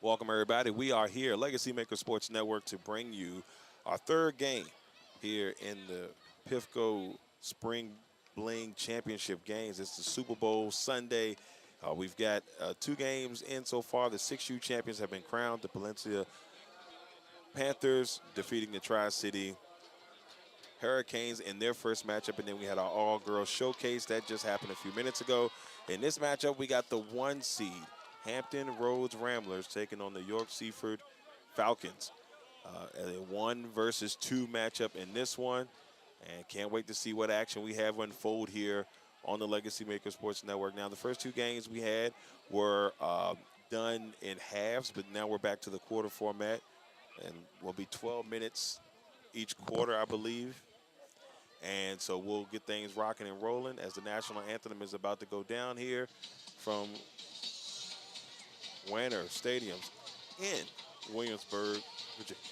Welcome, everybody. We are here, LegacyMaker Sports Network, to bring you our third game here in the PYFCO Spring Bling Championship games. It's the Super Bowl Sunday. We've got two games in so far. The 6U champions have been crowned. The Palencia Panthers defeating the Tri-City Hurricanes in their first matchup, and then we had our all-girls showcase that just happened a few minutes ago. In this matchup, we got the 1 seed, Hampton Roads Ramblers, taking on the York Seaford Falcons. A 1 versus 2 matchup in this one, and can't wait to see what action we have unfold here on the LegacyMaker Sports Network. Now, the first two games we had were done in halves, but now we're back to the quarter format, and will be 12 minutes each quarter, I believe. And so we'll get things rocking and rolling as the national anthem is about to go down here from Wanner Stadiums in Williamsburg, Virginia.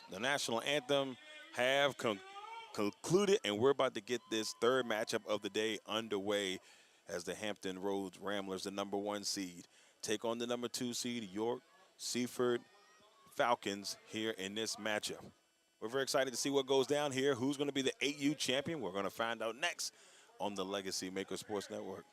The national anthem have concluded, and we're about to get this third matchup of the day underway as the Hampton Roads Ramblers, the number 1 seed, take on the number 2 seed, York Seaford Falcons, here in this matchup. We're very excited to see what goes down here. Who's going to be the 8U champion? We're going to find out next on the LegacyMaker Sports Network.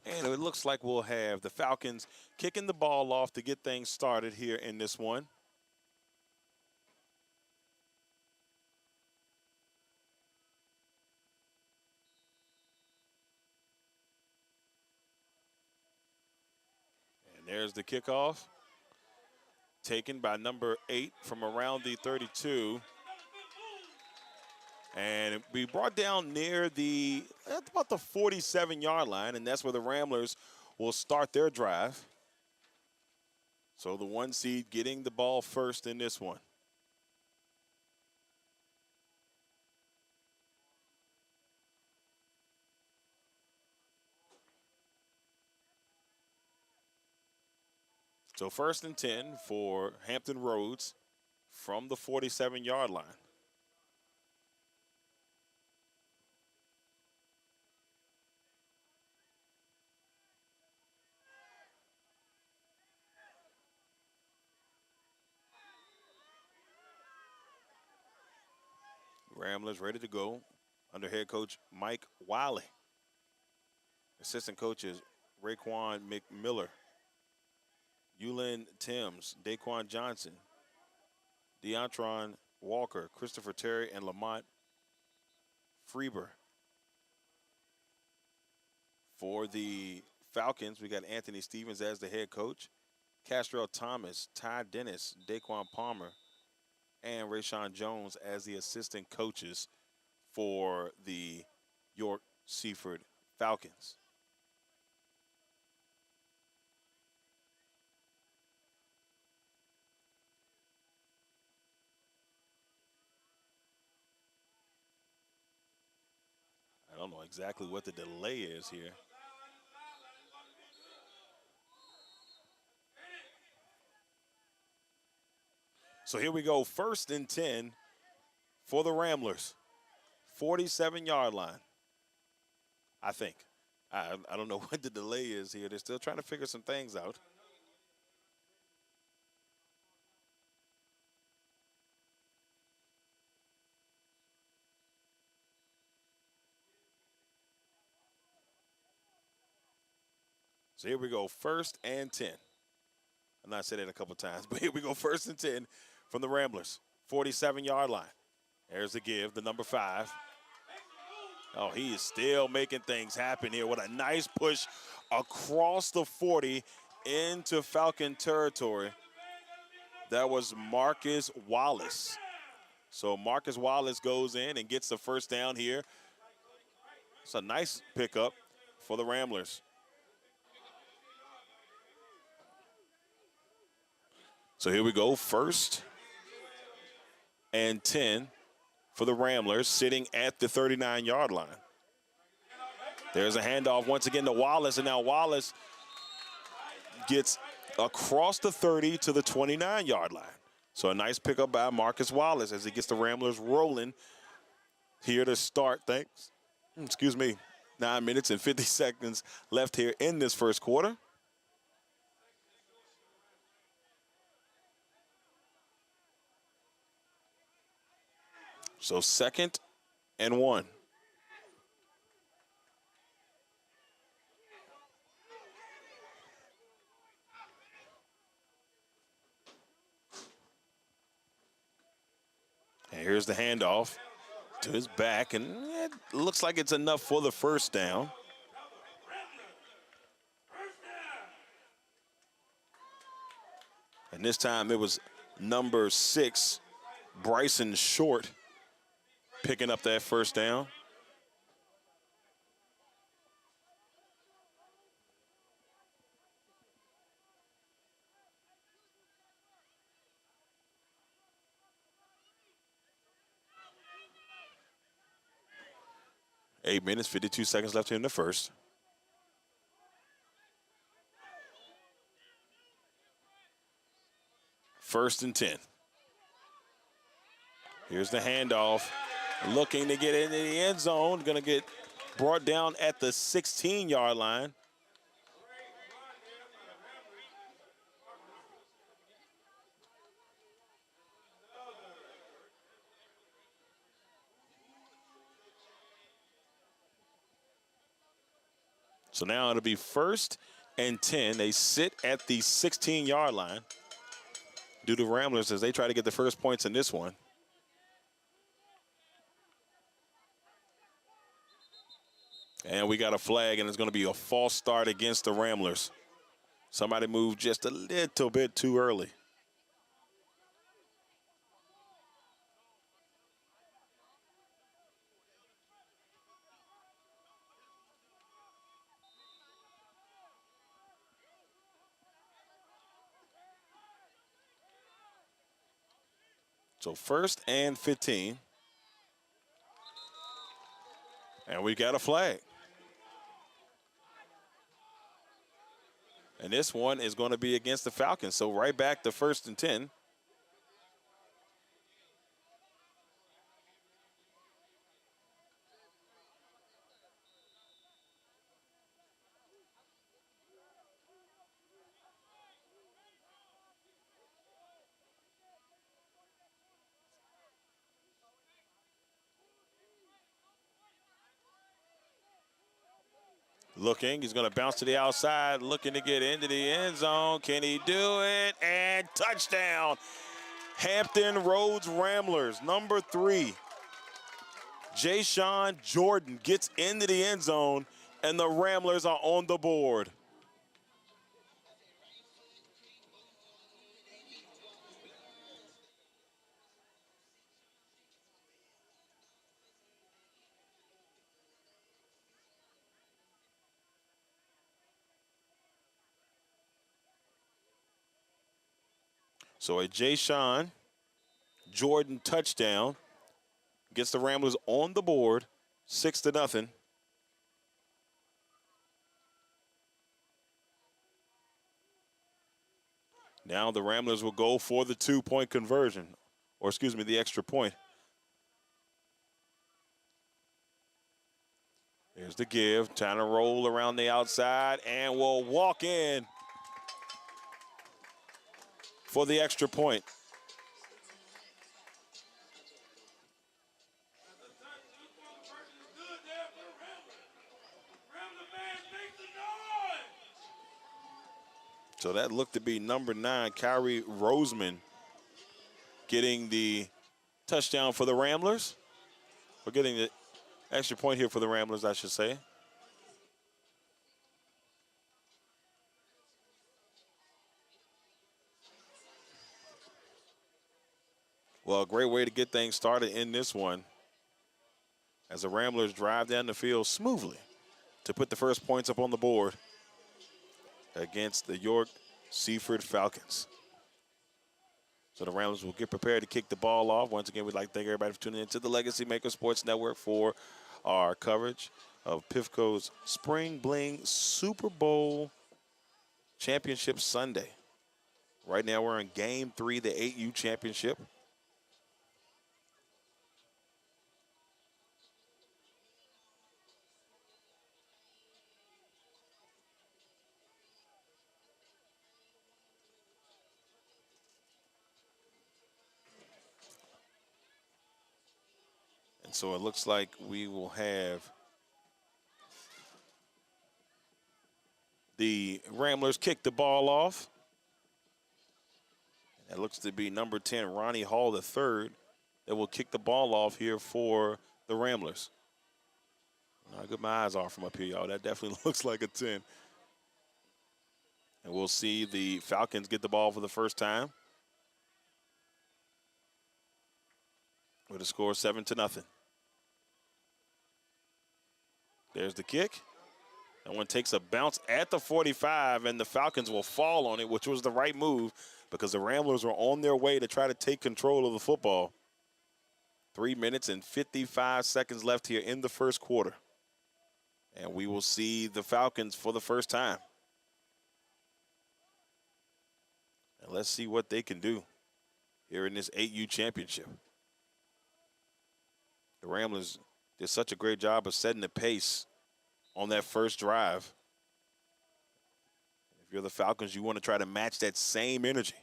And it looks like we'll have the Falcons kicking the ball off to get things started here in this one. And there's the kickoff, taken by number 8 from around the 32. And we brought down near at about the 47-yard line, and that's where the Ramblers will start their drive. So the 1 seed getting the ball first in this one. So 1st and 10 for Hampton Roads from the 47-yard line. Ramblers ready to go under head coach Mike Wiley. Assistant coaches Raekwon McMiller, Yulin Timms, Daquan Johnson, Deontron Walker, Christopher Terry, and Lamont Freeber. For the Falcons, we got Anthony Stevens as the head coach, Castrell Thomas, Ty Dennis, Daquan Palmer, and Rayshawn Jones as the assistant coaches for the York Seaford Falcons. I don't know exactly what the delay is here. So here we go, 1st and 10 for the Ramblers. 47-yard line, I think. I don't know what the delay is here. They're still trying to figure some things out. So here we go, 1st and 10. I'm not saying it a couple times, but here we go, 1st and 10 from the Ramblers. 47-yard line. There's the give, the number 5. Oh, he is still making things happen here. What a nice push across the 40 into Falcon territory. That was Marcus Wallace. So Marcus Wallace goes in and gets the 1st down here. It's a nice pickup for the Ramblers. So here we go, 1st and 10 for the Ramblers, sitting at the 39-yard line. There's a handoff once again to Wallace, and now Wallace gets across the 30 to the 29-yard line. So a nice pickup by Marcus Wallace as he gets the Ramblers rolling here to start. 9 minutes and 50 seconds left here in this 1st quarter. So 2nd and 1. And here's the handoff to his back, and it looks like it's enough for the 1st down. And this time it was number 6, Bryson Short, picking up that 1st down. Eight minutes, 52 seconds left here in the 1st. First and 10. Here's the handoff. Looking to get into the end zone. Going to get brought down at the 16-yard line. So now it'll be 1st and 10. They sit at the 16-yard line due to Ramblers as they try to get the 1st points in this one. And we got a flag, and it's going to be a false start against the Ramblers. Somebody moved just a little bit too early. So 1st and 15. And we got a flag. And this one is going to be against the Falcons. So right back to 1st and 10. Looking, he's going to bounce to the outside, looking to get into the end zone. Can he do it? And touchdown. Hampton Roads Ramblers, number 3. Jayshon Jordan gets into the end zone, and the Ramblers are on the board. So a Jayshon Jordan touchdown gets the Ramblers on the board, 6-0. Now the Ramblers will go for the 2-point conversion, or excuse me, the extra point. Here's the give, trying to roll around the outside, and will walk in for the extra point. So that looked to be number 9, Kyrie Roseman, getting the touchdown for the Ramblers. We're getting the extra point here for the Ramblers, I should say. Well, a great way to get things started in this one as the Ramblers drive down the field smoothly to put the first points up on the board against the York Seaford Falcons. So the Ramblers will get prepared to kick the ball off. Once again, we'd like to thank everybody for tuning in to the LegacyMaker Sports Network for our coverage of PYFCO's Spring Bling Super Bowl Championship Sunday. Right now we're in Game 3, the 8U Championship. And so it looks like we will have the Ramblers kick the ball off. It looks to be number 10, Ronnie Hall III, that will kick the ball off here for the Ramblers. How good my eyes are from up here, y'all. That definitely looks like a 10. And we'll see the Falcons get the ball for the first time with a score 7-0. There's the kick. That one takes a bounce at the 45, and the Falcons will fall on it, which was the right move because the Ramblers were on their way to try to take control of the football. 3 minutes and 55 seconds left here in the first quarter. And we will see the Falcons for the first time. And let's see what they can do here in this 8U championship. The Ramblers did such a great job of setting the pace on that first drive. If you're the Falcons, you want to try to match that same energy.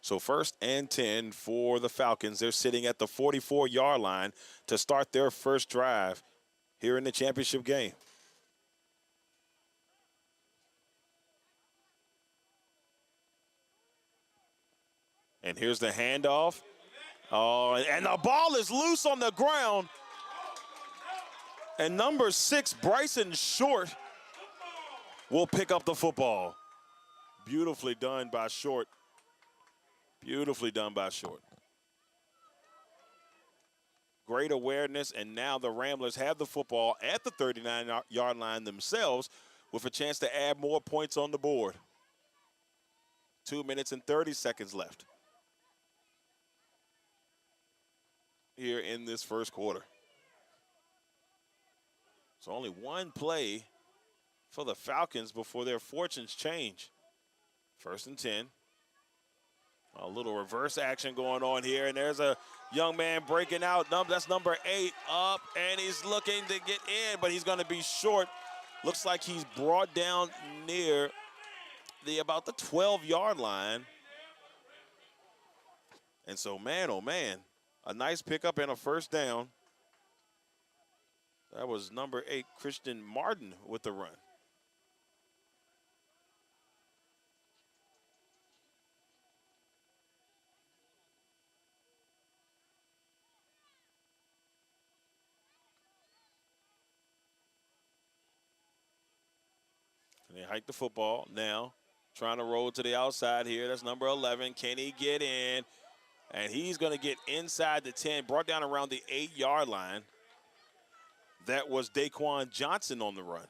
So 1st and 10 for the Falcons. They're sitting at the 44-yard line to start their first drive here in the championship game. And here's the handoff. Oh, and the ball is loose on the ground. And number 6, Bryson Short, will pick up the football. Beautifully done by Short. Beautifully done by Short. Great awareness, and now the Ramblers have the football at the 39-yard line themselves with a chance to add more points on the board. 2 minutes and 30 seconds left here in this first quarter. So only one play for the Falcons before their fortunes change. 1st and 10. A little reverse action going on here, and there's a young man breaking out. That's number 8 up, and he's looking to get in, but he's going to be short. Looks like he's brought down near about the 12-yard line. And so, man, oh, man, a nice pickup and a first down. That was number 8, Christian Martin, with the run. And they hike the football now, trying to roll to the outside here. That's number 11. Can he get in? And he's going to get inside the 10, brought down around the 8-yard line. That was Daquan Johnson on the run.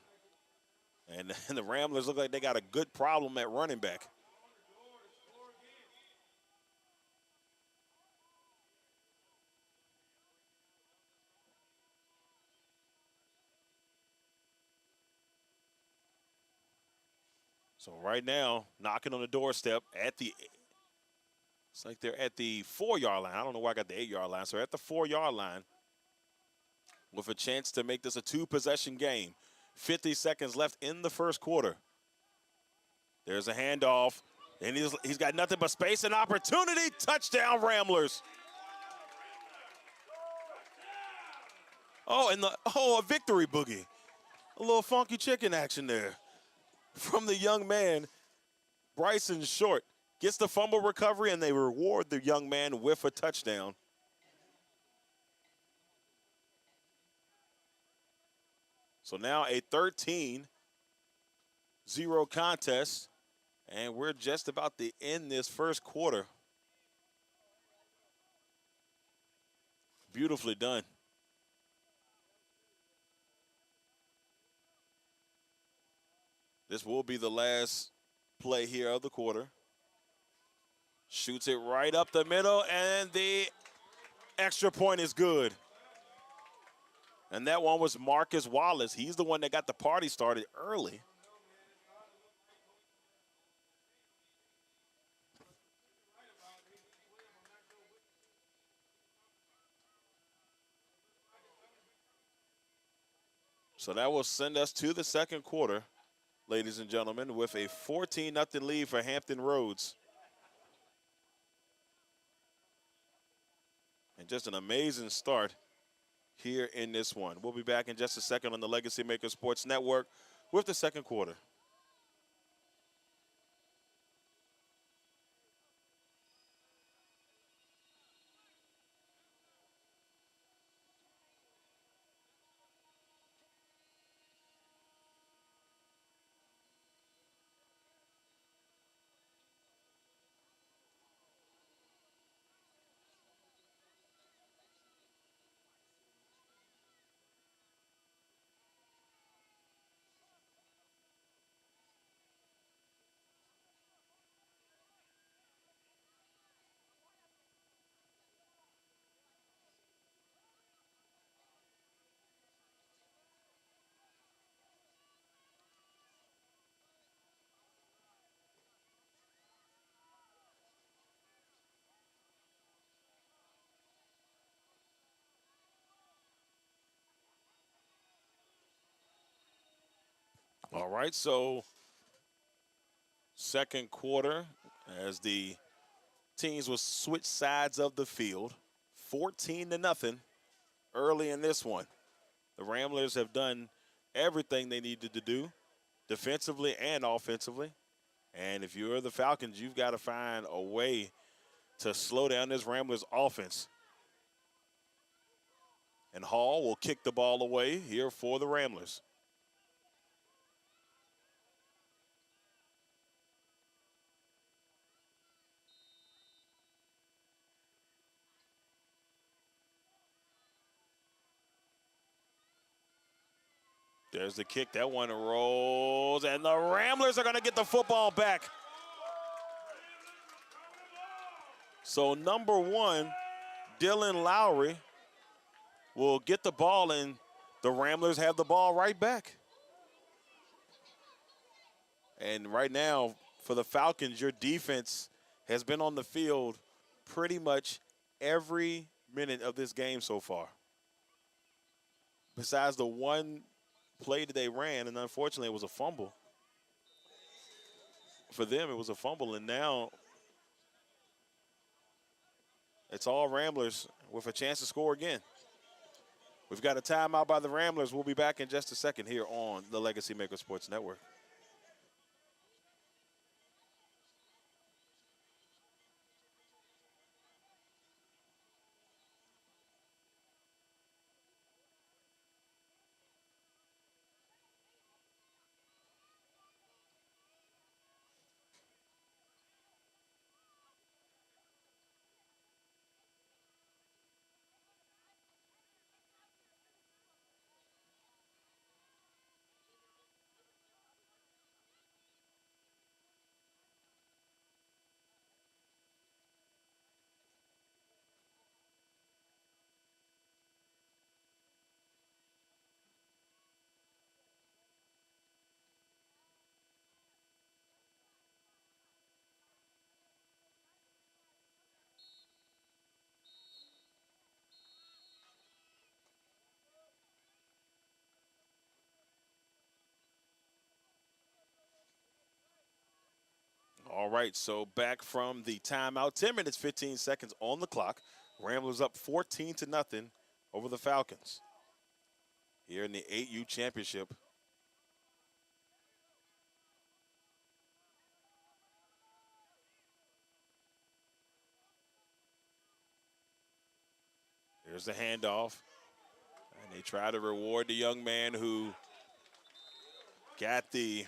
And the Ramblers look like they got a good problem at running back. So right now, knocking on the doorstep at the, it's like they're at the 4-yard line. I don't know why I got the 8-yard line. So at the 4-yard line with a chance to make this a 2-possession game. 50 seconds left in the first quarter. There's a handoff, and he's got nothing but space and opportunity. Touchdown, Ramblers. Oh, and a victory boogie. A little funky chicken action there from the young man, Bryson Short. Gets the fumble recovery, and they reward the young man with a touchdown. So now a 13-0 contest, and we're just about to end this first quarter. Beautifully done. This will be the last play here of the quarter. Shoots it right up the middle, and the extra point is good. And that one was Marcus Wallace. He's the one that got the party started early. So that will send us to the second quarter, ladies and gentlemen, with a 14-0 lead for Hampton Roads. And just an amazing start here in this one. We'll be back in just a second on the LegacyMaker Sports Network with the second quarter. All right, so second quarter as the teams will switch sides of the field. 14-0 early in this one. The Ramblers have done everything they needed to do defensively and offensively. And if you're the Falcons, you've got to find a way to slow down this Ramblers offense. And Hall will kick the ball away here for the Ramblers. There's the kick. That one rolls, and the Ramblers are going to get the football back. So number 1, Dylan Lowry will get the ball, and the Ramblers have the ball right back. And right now, for the Falcons, your defense has been on the field pretty much every minute of this game so far. Besides the one play that they ran, and unfortunately it was a fumble. For them, it was a fumble, and now it's all Ramblers with a chance to score again. We've got a timeout by the Ramblers. We'll be back in just a second here on the Legacy Maker Sports Network. All right, so back from the timeout, 10 minutes, 15 seconds on the clock. Ramblers up 14-0 over the Falcons here in the 8U championship. Here's the handoff, and they try to reward the young man who got the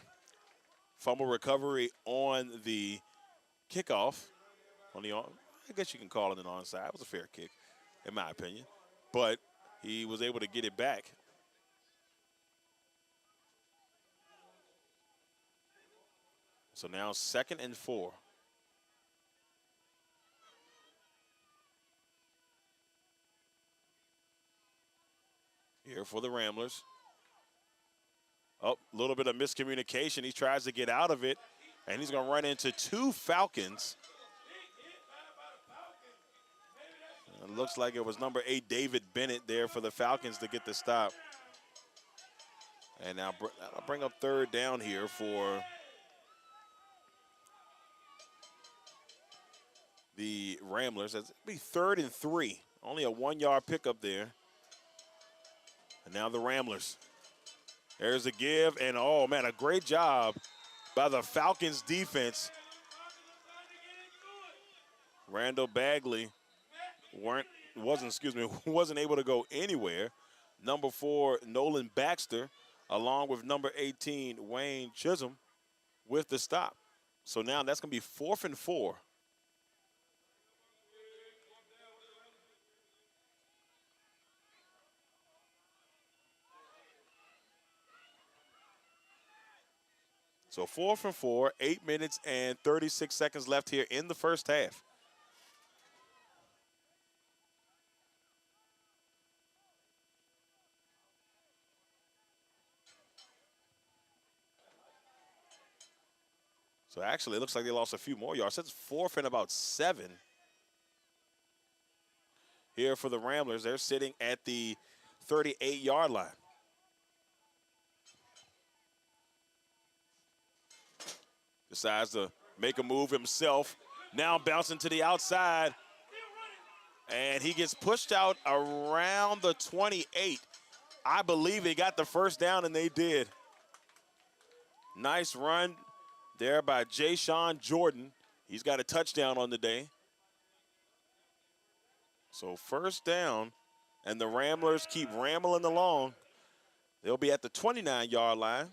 fumble recovery on the kickoff. I guess you can call it an onside. It was a fair kick, in my opinion. But he was able to get it back. So now 2nd and 4. Here for the Ramblers. Oh, a little bit of miscommunication. He tries to get out of it, and he's going to run into 2 Falcons. It looks like it was number 8, David Bennett, there for the Falcons to get the stop. And now I'll bring up 3rd down here for the Ramblers. It'll be 3rd and 3. Only a 1-yard pickup there. And now the Ramblers. There's a give, and oh man, a great job by the Falcons defense. Randall Bagley wasn't able to go anywhere. Number 4, Nolan Baxter, along with number 18, Wayne Chisholm, with the stop. So now that's going to be 4th and 4. So 4th and 4, 8 minutes and 36 seconds left here in the first half. So actually, it looks like they lost a few more yards. That's 4th and about 7. Here for the Ramblers, they're sitting at the 38-yard line. Decides to make a move himself. Now bouncing to the outside. And he gets pushed out around the 28. I believe they got the first down, and they did. Nice run there by Jayshon Jordan. He's got a touchdown on the day. So 1st down, and the Ramblers keep rambling along. They'll be at the 29-yard line.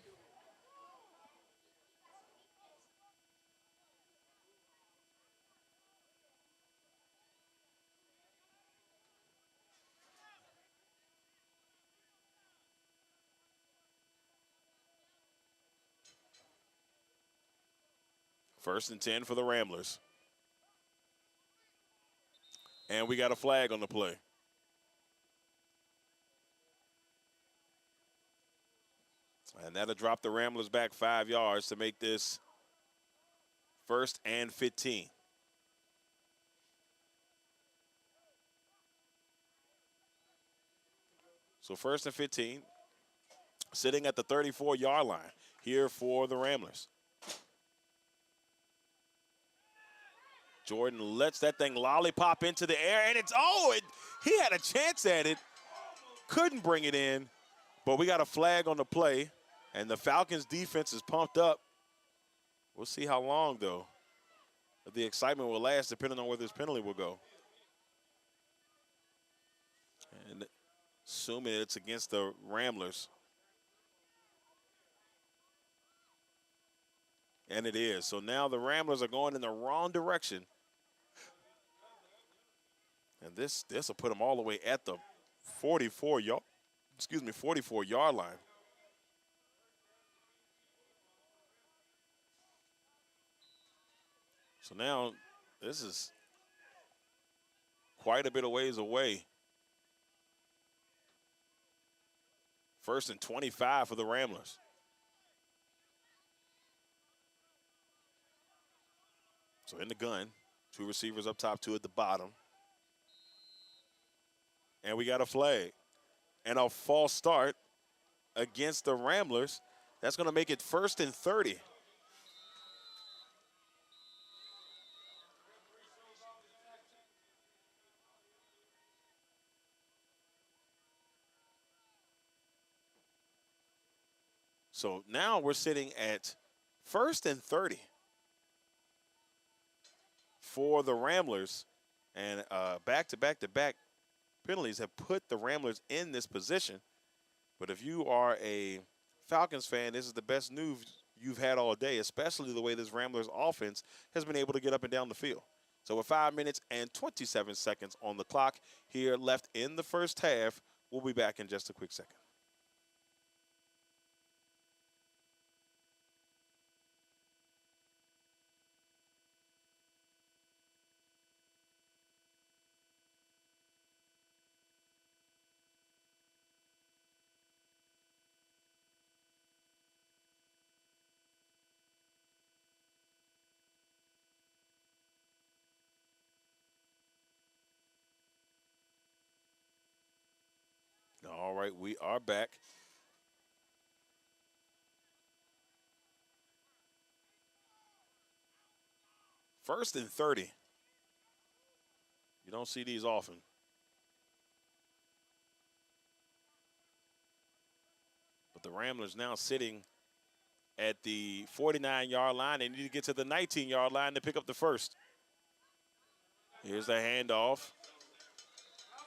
First and 10 for the Ramblers. And we got a flag on the play. And that'll drop the Ramblers back 5 yards to make this first and 15. So first and 15, sitting at the 34-yard line here for the Ramblers. Jordan lets that thing lollipop into the air, and he had a chance at it. Couldn't bring it in, but we got a flag on the play, and the Falcons defense is pumped up. We'll see how long, though, the excitement will last depending on where this penalty will go. And assuming it's against the Ramblers. And it is. So now the Ramblers are going in the wrong direction. And this will put them all the way at the 44-yard line. So now this is quite a bit of ways away. First and 25 for the Ramblers. So in the gun, 2 receivers up top, 2 at the bottom. And we got a flag. And a false start against the Ramblers. That's going to make it first and 30. So now we're sitting at first and 30 for the Ramblers. And back-to-back penalties have put the Ramblers in this position. But if you are a Falcons fan, this is the best news you've had all day, especially the way this Ramblers offense has been able to get up and down the field. So with 5 minutes and 27 seconds on the clock here left in the first half, we'll be back in just a quick second. All right, we are back. First and 30. You don't see these often. But the Ramblers now sitting at the 49-yard line. They need to get to the 19-yard line to pick up the first. Here's the handoff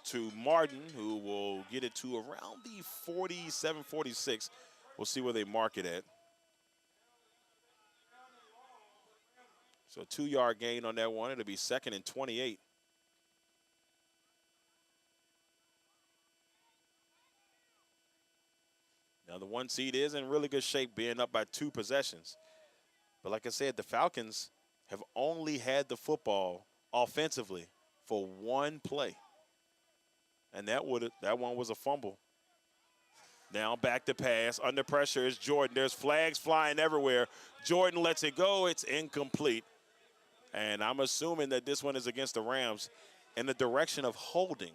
to Martin, who will get it to around the 47, 46. We'll see where they mark it at. So a 2-yard gain on that one. It'll be second and 28. Now the 1 seed is in really good shape, being up by 2 possessions. But like I said, the Falcons have only had the football offensively for 1 play. And that one was a fumble. Now back to pass. Under pressure is Jordan. There's flags flying everywhere. Jordan lets it go. It's incomplete. And I'm assuming that this one is against the Rams in the direction of holding.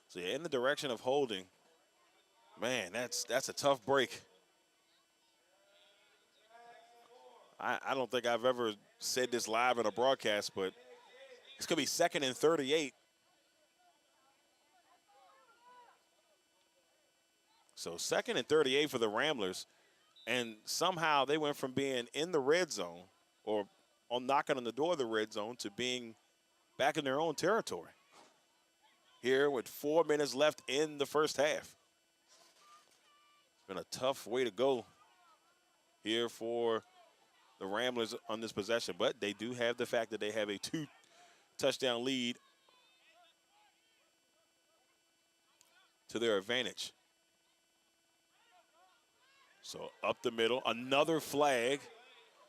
So yeah, in the direction of holding. Man, that's a tough break. I don't think I've ever said this live in a broadcast, but it's going to be second and 38. So second and 38 for the Ramblers. And somehow they went from being in the red zone or on knocking on the door of the red zone to being back in their own territory. Here with 4 minutes left in the first half. It's been a tough way to go here for the Ramblers on this possession, but they do have the fact that they have a 2-touchdown lead to their advantage. So up the middle, another flag.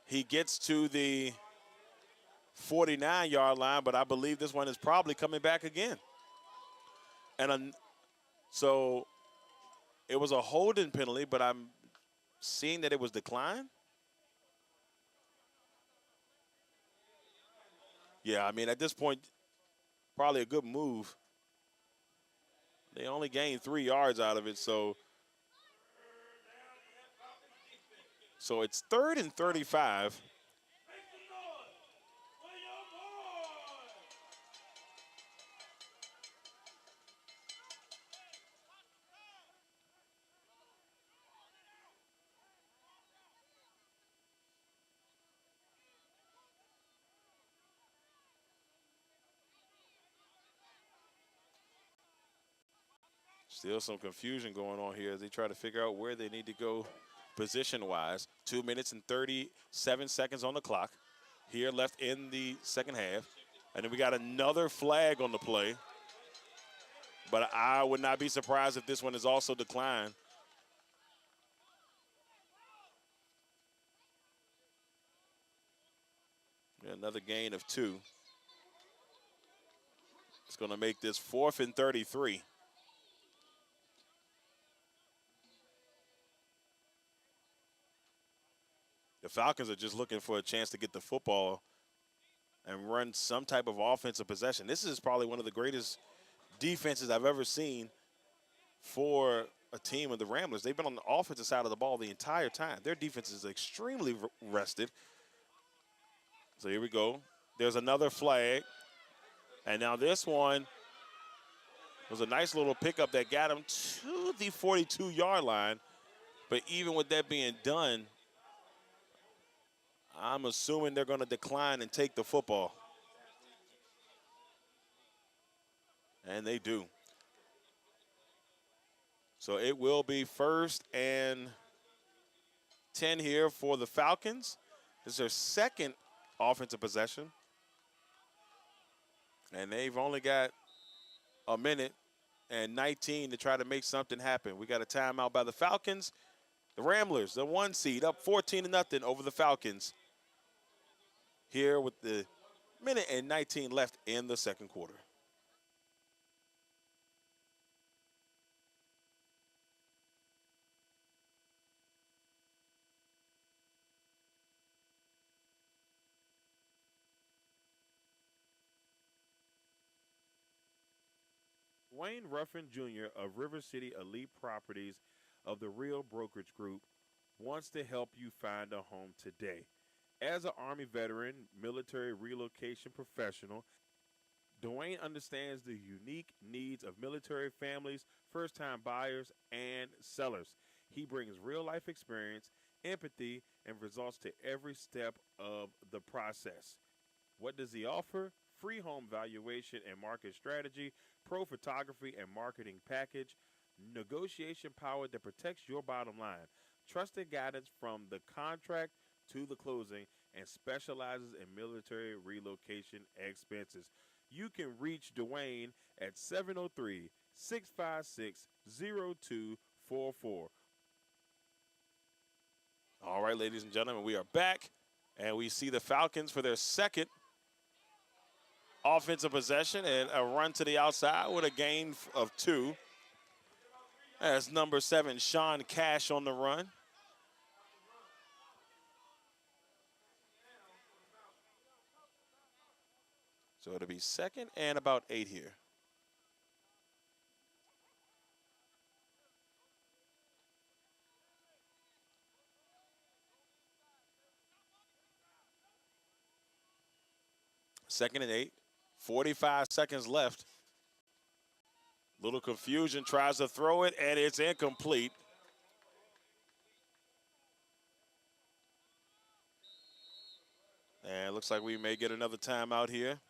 He gets to the 49-yard line, but I believe this one is probably coming back again. And so it was a holding penalty, but I'm seeing that it was declined. Yeah, I mean, at this point, probably a good move. They only gained 3 yards out of it, so it's 3rd and 35. Still some confusion going on here as they try to figure out where they need to go position-wise. 2 minutes and 37 seconds on the clock here left in the second half. And then we got another flag on the play. But I would not be surprised if this one is also declined. Another gain of 2. It's going to make this 4th and 33. The Falcons are just looking for a chance to get the football and run some type of offensive possession. This is probably one of the greatest defenses I've ever seen for a team of the Ramblers. They've been on the offensive side of the ball the entire time. Their defense is extremely rested. So here we go. There's another flag. And now this one was a nice little pickup that got him to the 42-yard line. But even with that being done, I'm assuming they're going to decline and take the football. And they do. So it will be 1st and 10 here for the Falcons. This is their second offensive possession. And they've only got a minute and 19 to try to make something happen. We got a timeout by the Falcons. The Ramblers, the 1 seed, up 14-0 over the Falcons. Here with the minute and 19 left in the second quarter. Wayne Ruffin Jr. of River City Elite Properties of the Real Brokerage Group wants to help you find a home today. As an Army veteran, military relocation professional, Dwayne understands the unique needs of military families, first-time buyers, and sellers. He brings real-life experience, empathy, and results to every step of the process. What does he offer? Free home valuation and market strategy, pro photography and marketing package, negotiation power that protects your bottom line, trusted guidance from the contract to the closing, and specializes in military relocation expenses. You can reach Dwayne at 703-656-0244. All right, ladies and gentlemen, we are back, and we see the Falcons for their second offensive possession and a run to the outside with a gain of 2. That's number 7, Sean Cash, on the run. So it'll be 2nd and about 8 here. Second and 8, 45 seconds left. Little confusion, tries to throw it, and it's incomplete. And it looks like we may get another timeout here.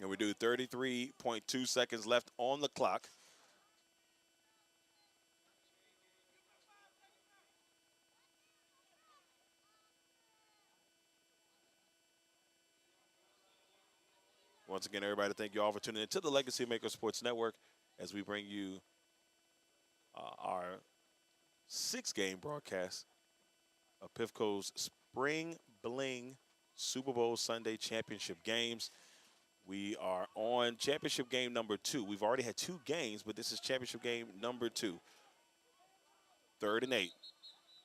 And we do 33.2 seconds left on the clock. Once again, everybody, thank you all for tuning in to the Legacy Maker Sports Network as we bring you our 6-game broadcast of PYFCO's Spring Bling Super Bowl Sunday Championship games. We are on championship game number 2. We've already had 2 games, but this is championship game number 2. 3rd and 8.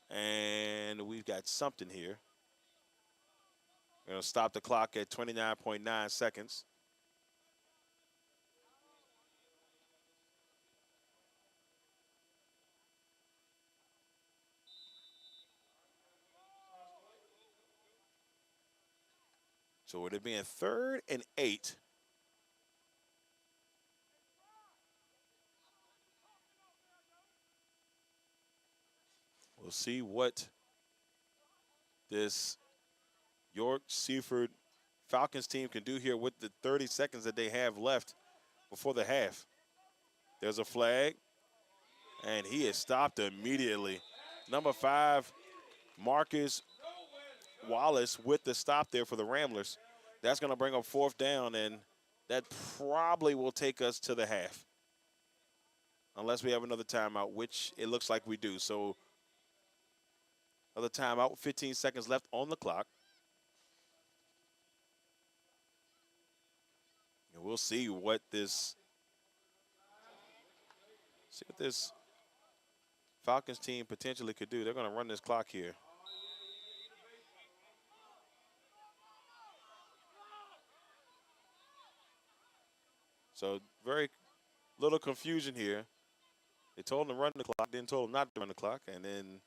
And we've got something here. We're going to stop the clock at 29.9 seconds. So with it being 3rd and 8. We'll see what this York Seaford Falcons team can do here with the 30 seconds that they have left before the half. There's a flag, and he is stopped immediately. Number 5, Marcus Wallace with the stop there for the Ramblers. That's going to bring up 4th down, and that probably will take us to the half. Unless we have another timeout, which it looks like we do. So another timeout, 15 seconds left on the clock. And we'll see what this Falcons team potentially could do. They're going to run this clock here. So very little confusion here. They told him to run the clock, then told him not to run the clock, and then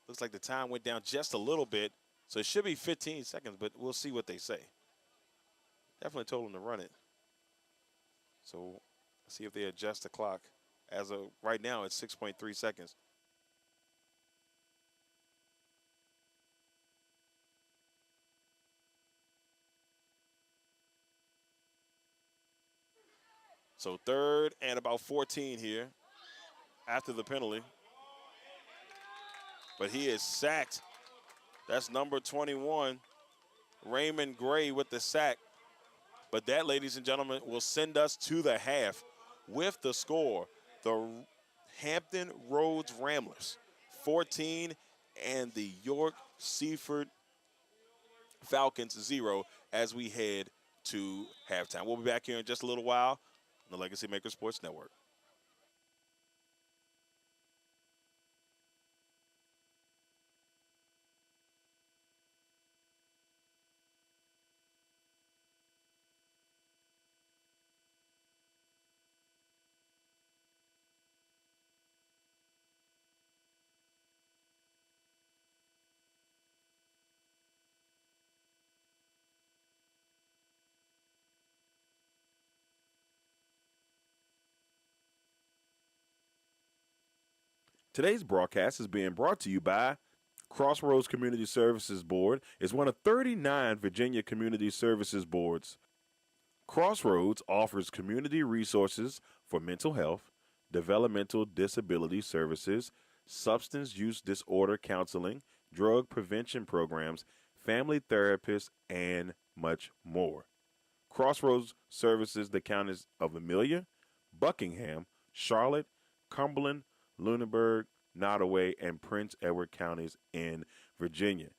looks like the time went down just a little bit. So it should be 15 seconds, but we'll see what they say. Definitely told him to run it. So let's see if they adjust the clock. As of right now, it's 6.3 seconds. So 3rd and about 14 here after the penalty. But he is sacked. That's number 21, Raymond Gray with the sack. But that, ladies and gentlemen, will send us to the half with the score. The Hampton Roads Ramblers, 14, and the York Seaford Falcons, 0, as we head to halftime. We'll be back here in just a little while on the Legacy Maker Sports Network. Today's broadcast is being brought to you by Crossroads Community Services Board. Is one of 39 Virginia Community Services Boards. Crossroads offers community resources for mental health, developmental disability services, substance use disorder counseling, drug prevention programs, family therapists, and much more. Crossroads services the counties of Amelia, Buckingham, Charlotte, Cumberland, Lunenburg, Nottoway, and Prince Edward counties in Virginia.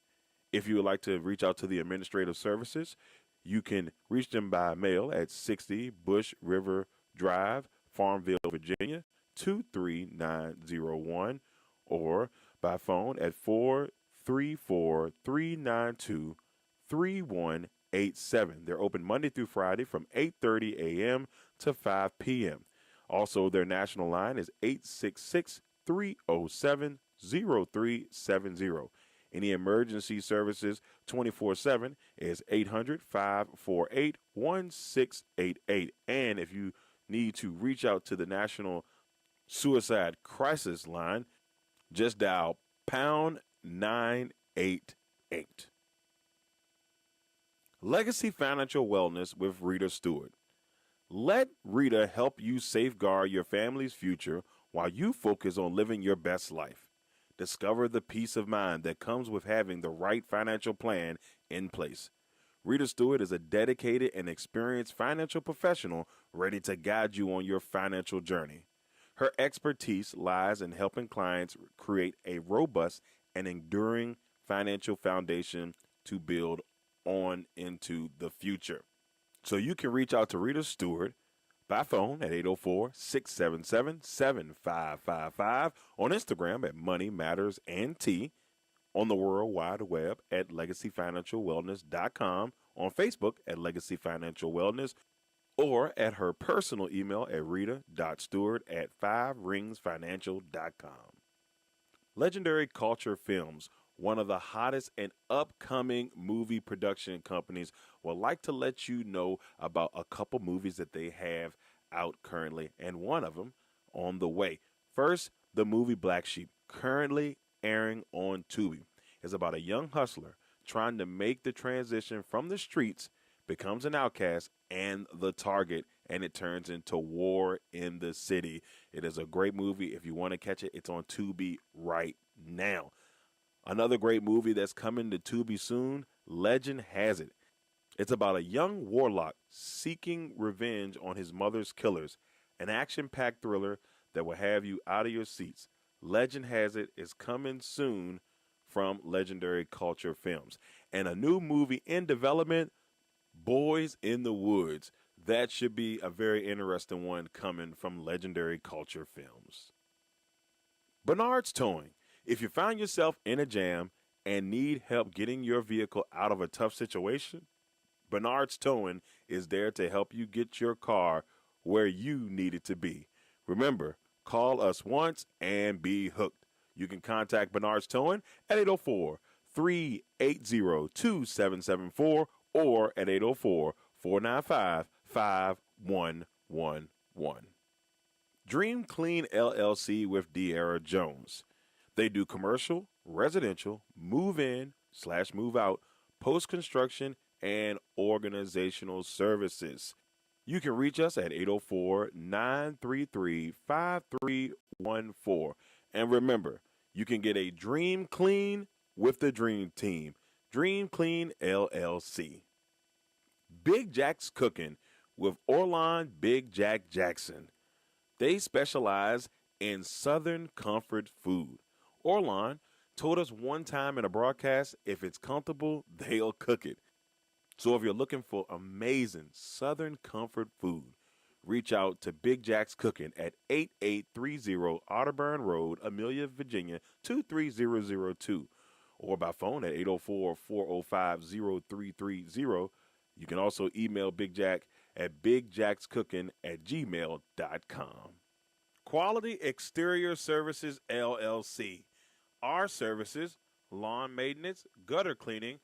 If you would like to reach out to the administrative services, you can reach them by mail at 60 Bush River Drive, Farmville, Virginia, 23901, or by phone at 434-392-3187. They're open Monday through Friday from 8:30 a.m. to 5 p.m. Also, their national line is 866-307-0370. Any emergency services 24/7 is 800-548-1688. And if you need to reach out to the National Suicide Crisis Line, just dial pound 988. Legacy Financial Wellness with Rita Stewart. Let Rita help you safeguard your family's future while you focus on living your best life. Discover the peace of mind that comes with having the right financial plan in place. Rita Stewart is a dedicated and experienced financial professional ready to guide you on your financial journey. Her expertise lies in helping clients create a robust and enduring financial foundation to build on into the future. So you can reach out to Rita Stewart by phone at 804-677-7555, on Instagram at Money Matters and T, on the World Wide Web at LegacyFinancialWellness.com, on Facebook at Legacy Financial Wellness, or at her personal email at rita.stewart@5ringsfinancial.com. Legendary Culture Films, one of the hottest and upcoming movie production companies, would like to let you know about a couple movies that they have out currently, and one of them on the way. First, the movie Black Sheep, currently airing on Tubi, is about a young hustler trying to make the transition from the streets, becomes an outcast and the target, and it turns into war in the city. It is a great movie. If you want to catch it, it's on Tubi right now. Another great movie that's coming to Tubi soon, Legend Has It. It's about a young warlock seeking revenge on his mother's killers, an action-packed thriller that will have you out of your seats. Legend Has It is coming soon from Legendary Culture Films. And a new movie in development, Boys in the Woods. That should be a very interesting one coming from Legendary Culture Films. Bernard's Towing. If you find yourself in a jam and need help getting your vehicle out of a tough situation, Bernard's Towing is there to help you get your car where you need it to be. Remember, call us once and be hooked. You can contact Bernard's Towing at 804-380-2774 or at 804-495-5111. Dream Clean LLC with De'Ara Jones. They do commercial, residential, move-in/move out, post-construction, and organizational services. You can reach us at 804-933-5314. And remember, you can get a Dream Clean with the Dream Team. Dream Clean LLC. Big Jack's Cooking with Orlon Big Jack Jackson. They specialize in Southern comfort food. Orlon told us one time in a broadcast, if it's comfortable, they'll cook it. So if you're looking for amazing Southern comfort food, reach out to Big Jack's Cooking at 8830 Otterburn Road, Amelia, Virginia, 23002, or by phone at 804-405-0330. You can also email Big Jack at bigjackscooking@gmail.com. Quality Exterior Services, LLC. Our services, lawn maintenance, gutter cleaning,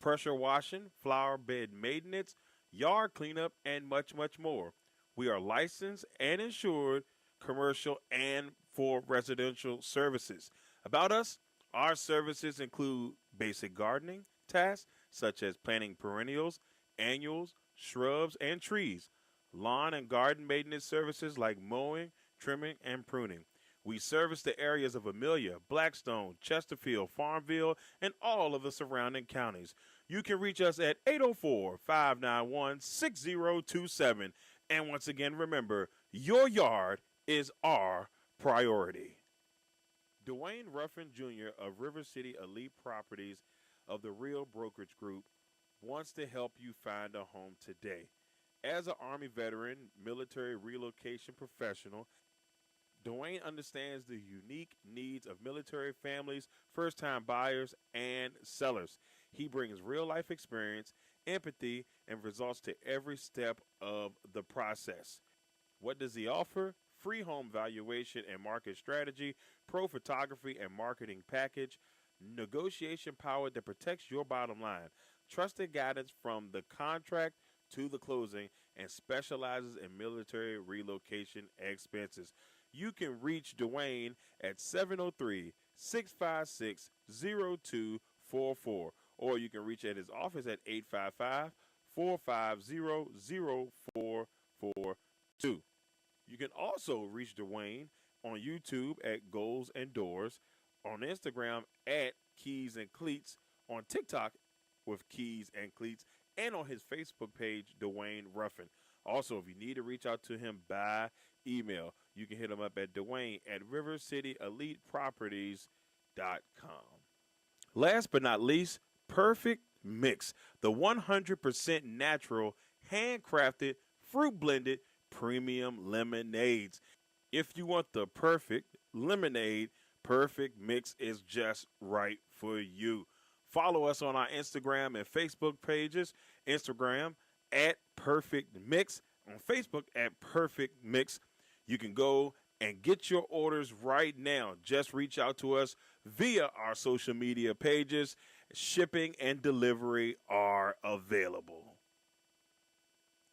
pressure washing, flower bed maintenance, yard cleanup, and much, much more. We are licensed and insured commercial and for residential services. About us, our services include basic gardening tasks such as planting perennials, annuals, shrubs, and trees, lawn and garden maintenance services like mowing, trimming, and pruning. We service the areas of Amelia, Blackstone, Chesterfield, Farmville, and all of the surrounding counties. You can reach us at 804-591-6027. And once again, remember, your yard is our priority. Dwayne Ruffin Jr. of River City Elite Properties of the Real Brokerage Group wants to help you find a home today. As an Army veteran, military relocation professional, Dwayne understands the unique needs of military families, first-time buyers, and sellers. He brings real-life experience, empathy, and results to every step of the process. What does he offer? Free home valuation and market strategy, pro photography and marketing package, negotiation power that protects your bottom line, trusted guidance from the contract to the closing, and specializes in military relocation expenses. You can reach Dwayne at 703-656-0244, or you can reach at his office at 855-450-0442. You can also reach Dwayne on YouTube at Goals and Doors, on Instagram at Keys and Cleats, on TikTok with keys and cleats, and on his Facebook page, Dwayne Ruffin. Also, if you need to reach out to him by email, you can hit him up at Dwayne at rivercityeliteproperties.com. Last but not least, Perfect Mix, the 100% natural, handcrafted, fruit blended premium lemonades. If you want the perfect lemonade, Perfect Mix is just right for you. Follow us on our Instagram and Facebook pages. Instagram at Perfect Mix, on Facebook at Perfect Mix. You can go and get your orders right now. Just reach out to us via our social media pages. Shipping and delivery are available.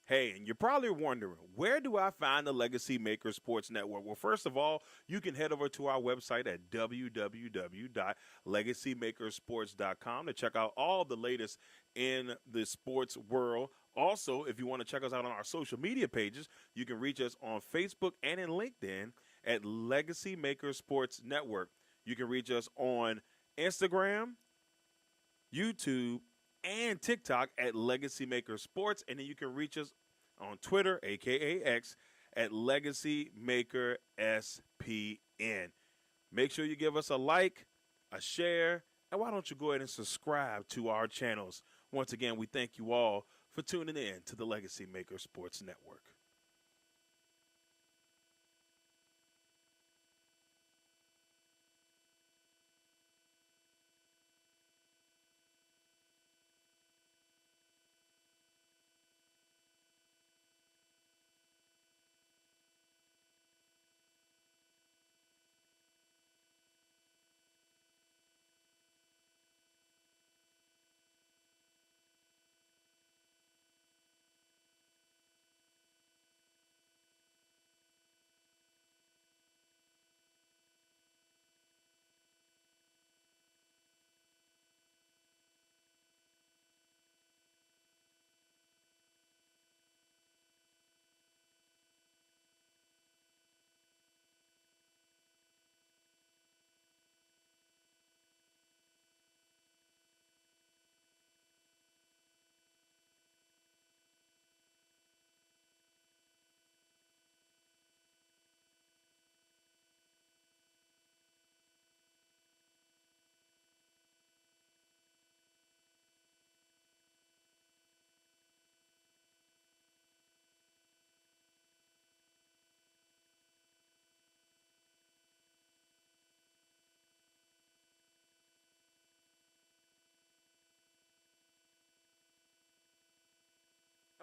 Hey, and you're probably wondering, where do I find the Legacy Maker Sports Network? Well, first of all, you can head over to our website at www.legacymakersports.com to check out all the latest in the sports world. Also, if you want to check us out on our social media pages, you can reach us on Facebook and in LinkedIn at Legacy Maker Sports Network. You can reach us on Instagram, YouTube, and TikTok at Legacy Maker Sports, and then you can reach us on Twitter, aka X, at Legacy Maker SPN. Make sure you give us a like, a share, and why don't you go ahead and subscribe to our channels. Once again, we thank you all for tuning in to the Legacy Maker Sports Network.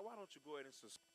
And why don't you go ahead and subscribe?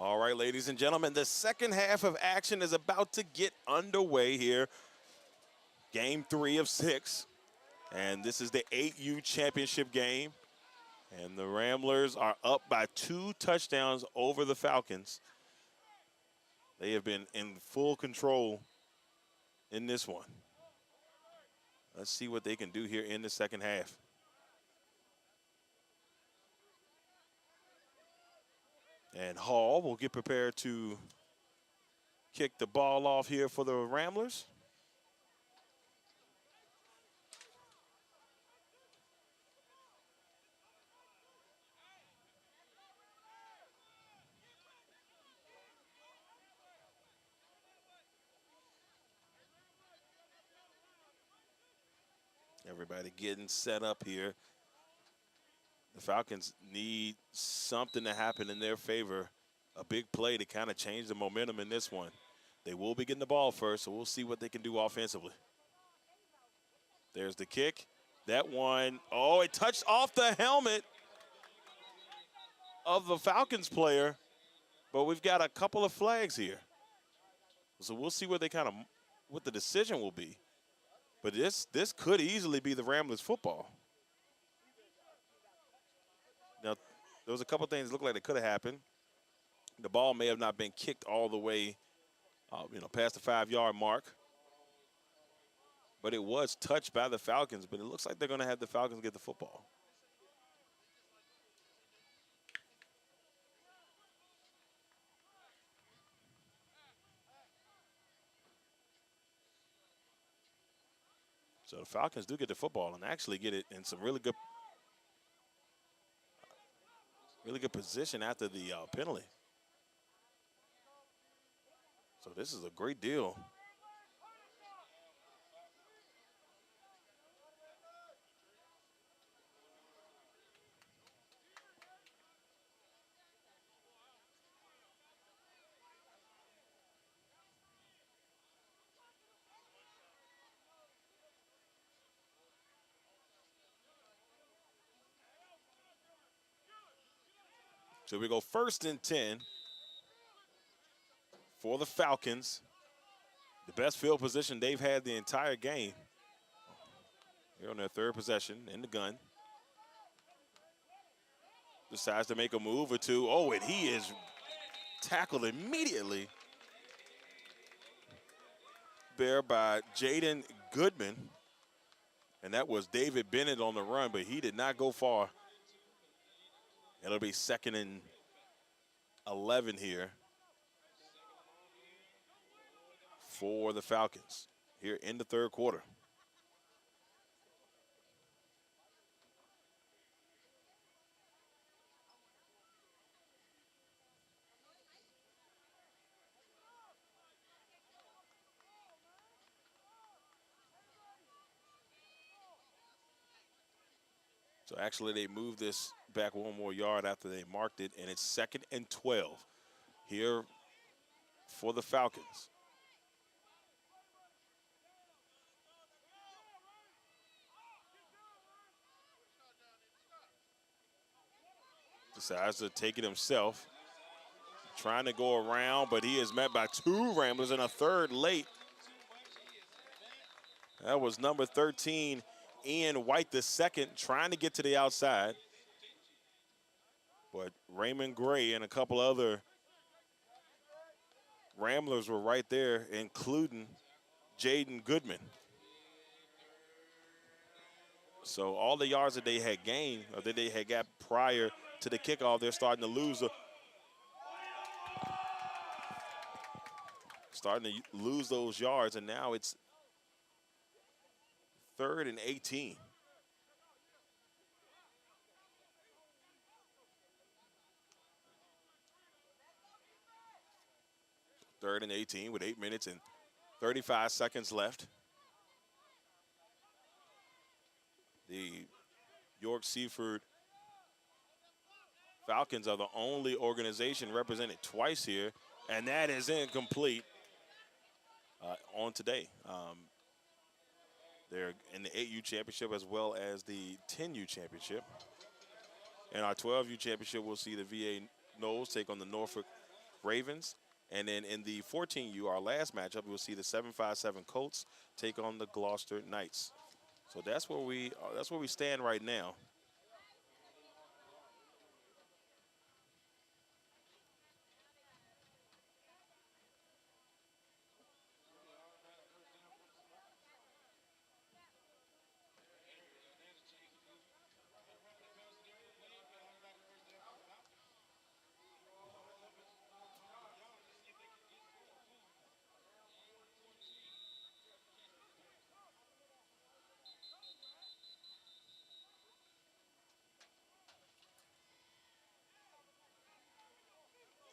All right, ladies and gentlemen, the second half of action is about to get underway here. Game 3 of 6. And this is the 8U championship game. And the Ramblers are up by 2 touchdowns over the Falcons. They have been in full control in this one. Let's see what they can do here in the second half. And Hall will get prepared to kick the ball off here for the Ramblers. Everybody getting set up here. The Falcons need something to happen in their favor. A big play to kind of change the momentum in this one. They will be getting the ball first, so we'll see what they can do offensively. There's the kick. That one, oh, it touched off the helmet of the Falcons player, but we've got a couple of flags here. So we'll see what the decision will be. But this could easily be the Ramblers football. Now, there was a couple things that looked like they could have happened. The ball may have not been kicked all the way, past the 5-yard mark. But it was touched by the Falcons, but it looks like they're going to have the Falcons get the football. So the Falcons do get the football and actually get it in some really good position after the penalty. So this is a great deal. So we go 1st and 10 for the Falcons. The best field position they've had the entire game. Here on their 3rd possession in the gun. Decides to make a move or two. Oh, and he is tackled immediately there by Jaden Goodman. And that was David Bennett on the run, but he did not go far. It'll be 2nd and 11 here for the Falcons here in the 3rd quarter. So actually they moved this back 1 more yard after they marked it, and it's 2nd and 12 here for the Falcons. Decides to take it himself. Trying to go around, but he is met by 2 Ramblers and a 3rd late. That was number 13, Ian White II, trying to get to the outside. But Raymond Gray and a couple other Ramblers were right there, including Jaden Goodman. So all the yards that they had gained, or that they had got prior to the kickoff, they're starting to lose. Those yards, and now it's 3rd and 18. Third and 18 with 8 minutes and 35 seconds left. The York Seaford Falcons are the only organization represented twice here, and that is incomplete on today. They're in the 8U championship as well as the 10U championship. In our 12U championship, we'll see the VA Knowles take on the Norfolk Ravens. And then in the 14U, our last matchup, we'll see the 757 Colts take on the Gloucester Knights. So that's where we stand right now.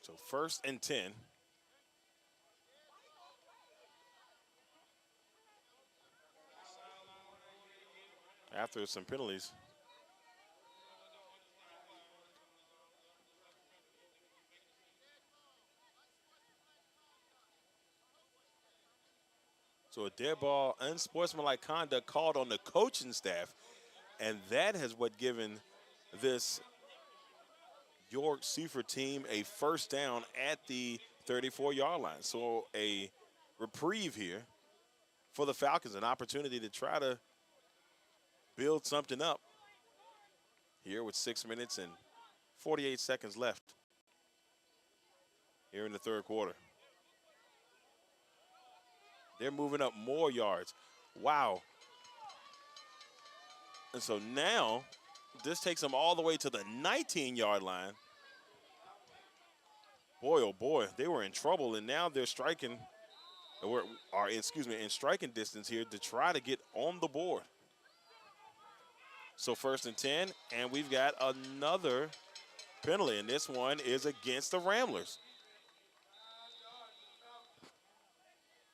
So 1st and 10. After some penalties. So a dead ball, unsportsmanlike conduct called on the coaching staff, and that has what given this York Seaford team a first down at the 34-yard line. So a reprieve here for the Falcons, an opportunity to try to build something up here with 6 minutes and 48 seconds left here in the third quarter. They're moving up more yards. Wow. And so now this takes them all the way to the 19-yard line. Boy, oh boy, they were in trouble, and now they're striking, in striking distance here to try to get on the board. So 1st and 10, and we've got another penalty, and this one is against the Ramblers.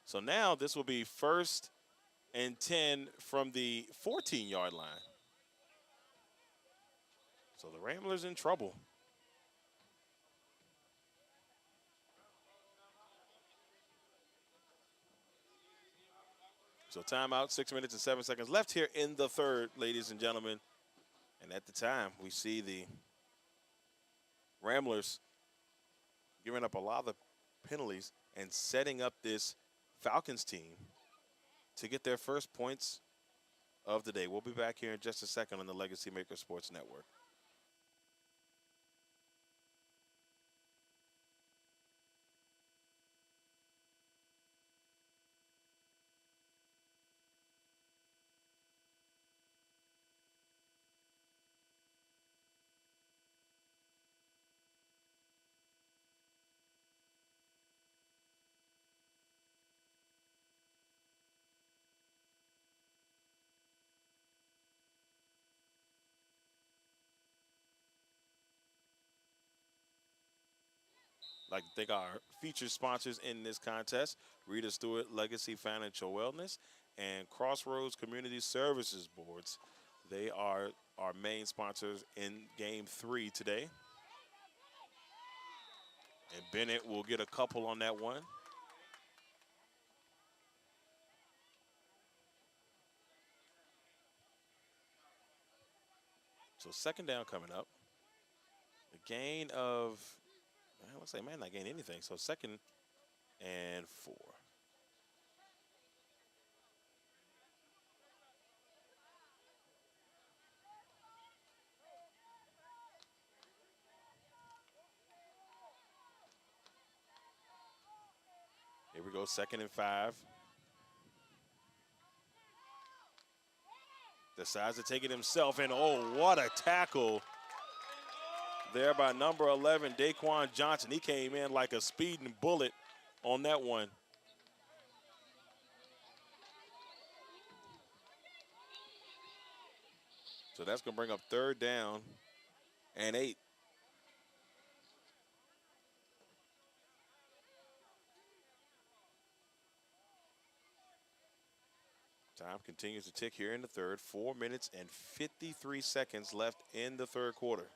So now this will be 1st and 10 from the 14-yard line. So the Ramblers in trouble. So timeout, 6 minutes and 7 seconds left here in the third, ladies and gentlemen. And at the time, we see the Ramblers giving up a lot of the penalties and setting up this Falcons team to get their first points of the day. We'll be back here in just a second on the LegacyMaker Sports Network. I'd like to thank our featured sponsors in this contest, Rita Stewart Legacy Financial Wellness and Crossroads Community Services Boards. They are our main sponsors in Game 3 today. And Bennett will get a couple on that one. So 2nd down coming up. A gain of, I would say, man, not gain anything. So 2nd and 4. Here we go, 2nd and 5. Decides to take it himself, and oh, what a tackle there by number 11, Daquan Johnson. He came in like a speeding bullet on that one. So that's going to bring up 3rd down and 8. Time continues to tick here in the third. 4 minutes and 53 seconds left in the third quarter.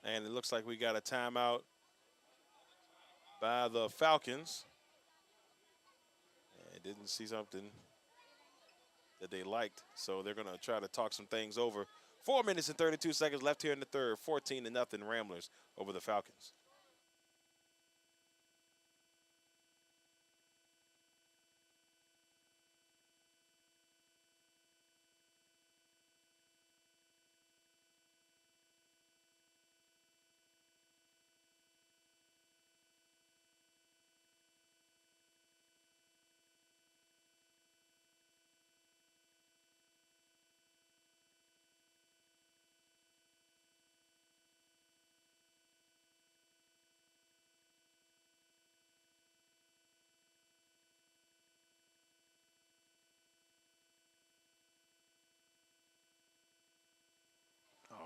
And it looks like we got a timeout by the Falcons. And didn't see something that they liked, so they're going to try to talk some things over. 4 minutes and 32 seconds left here in the third. 14-0 Ramblers over the Falcons.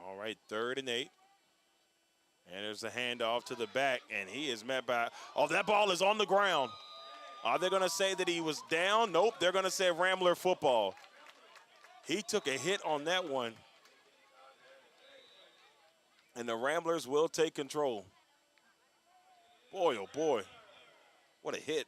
All right, 3rd and 8. And there's a handoff to the back, and he is met by, oh, that ball is on the ground. Are they going to say that he was down? Nope, they're going to say Rambler football. He took a hit on that one, and the Ramblers will take control. Boy, oh boy, what a hit.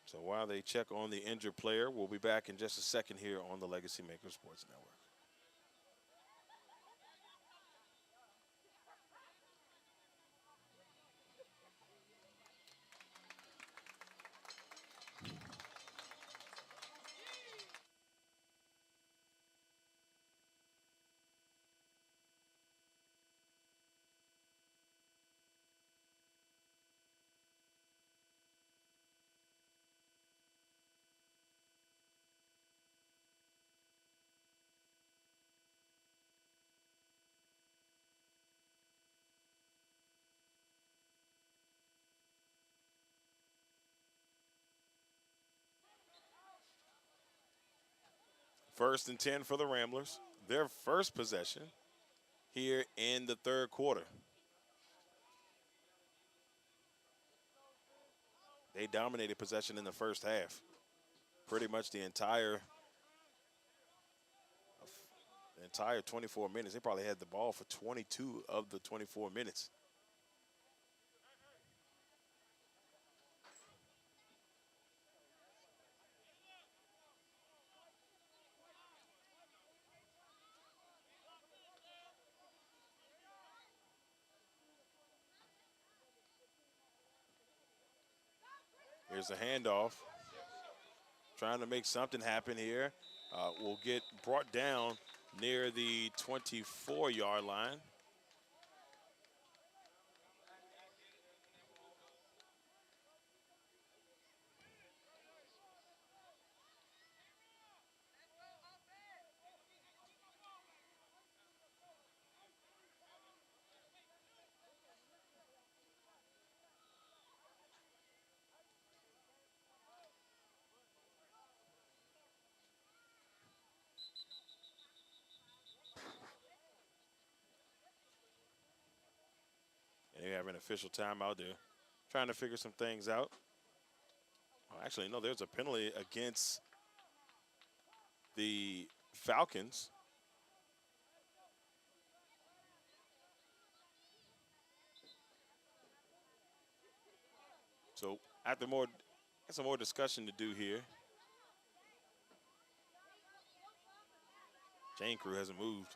So while they check on the injured player, we'll be back in just a second here on the LegacyMaker Sports Network. First and 10 for the Ramblers. Their first possession here in the third quarter. They dominated possession in the first half. Pretty much the entire 24 minutes. They probably had the ball for 22 of the 24 minutes. Here's a handoff. Trying to make something happen here. Will get brought down near the 24-yard line. And they have an official timeout there. Trying to figure some things out. Oh, actually, no, there's a penalty against the Falcons. So after got some more discussion to do here. Chain crew hasn't moved.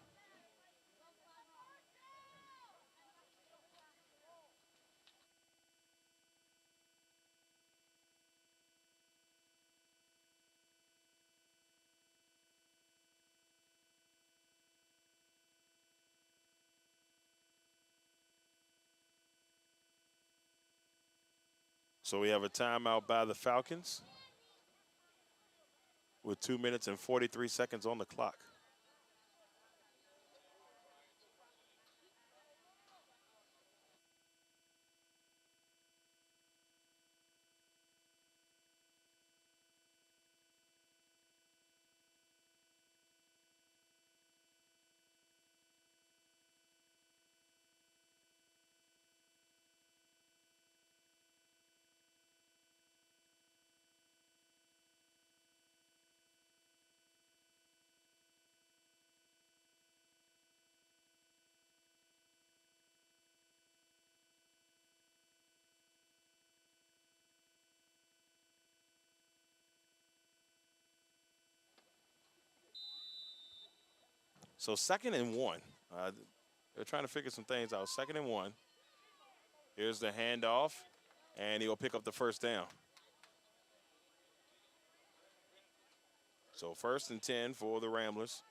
So we have a timeout by the Falcons with 2 minutes and 43 seconds on the clock. So 2nd and 1. They're trying to figure some things out. 2nd and 1. Here's the handoff, and he'll pick up the first down. So 1st and 10 for the Ramblers.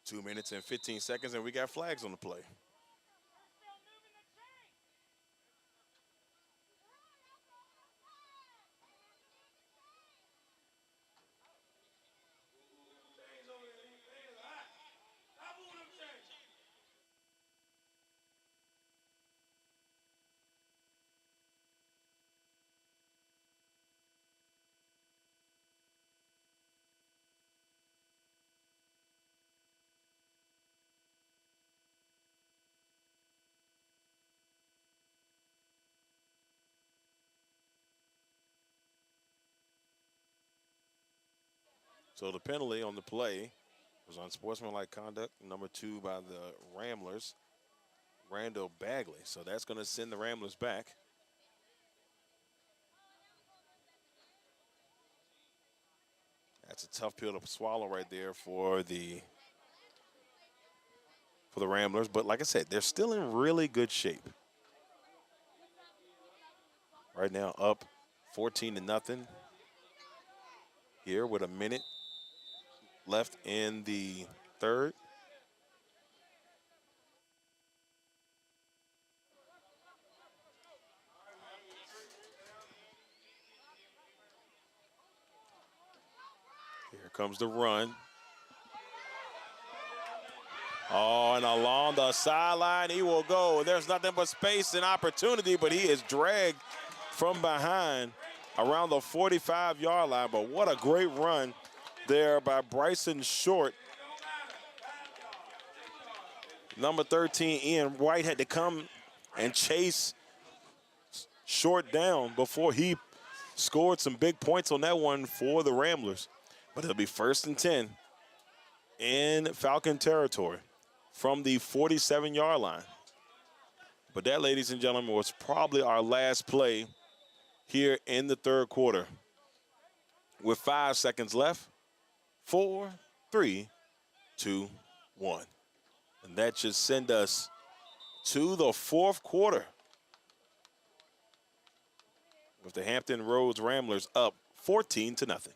Two minutes and 15 seconds, and we got flags on the play. So the penalty on the play was unsportsmanlike conduct, number 2 by the Ramblers, Randall Bagley. So that's going to send the Ramblers back. That's a tough pill to swallow right there for the Ramblers. But like I said, they're still in really good shape. Right now up 14-0 here with a minute left in the third. Here comes the run. Oh, and along the sideline he will go. There's nothing but space and opportunity, but he is dragged from behind around the 45-yard line. But what a great run there by Bryson Short. Number 13, Ian White, had to come and chase Short down before he scored some big points on that one for the Ramblers. But it'll be 1st and 10 in Falcon territory from the 47-yard line. But that, ladies and gentlemen, was probably our last play here in the third quarter. With 5 seconds left, 4, 3, 2, 1. And that should send us to the fourth quarter with the Hampton Roads Ramblers up 14-0.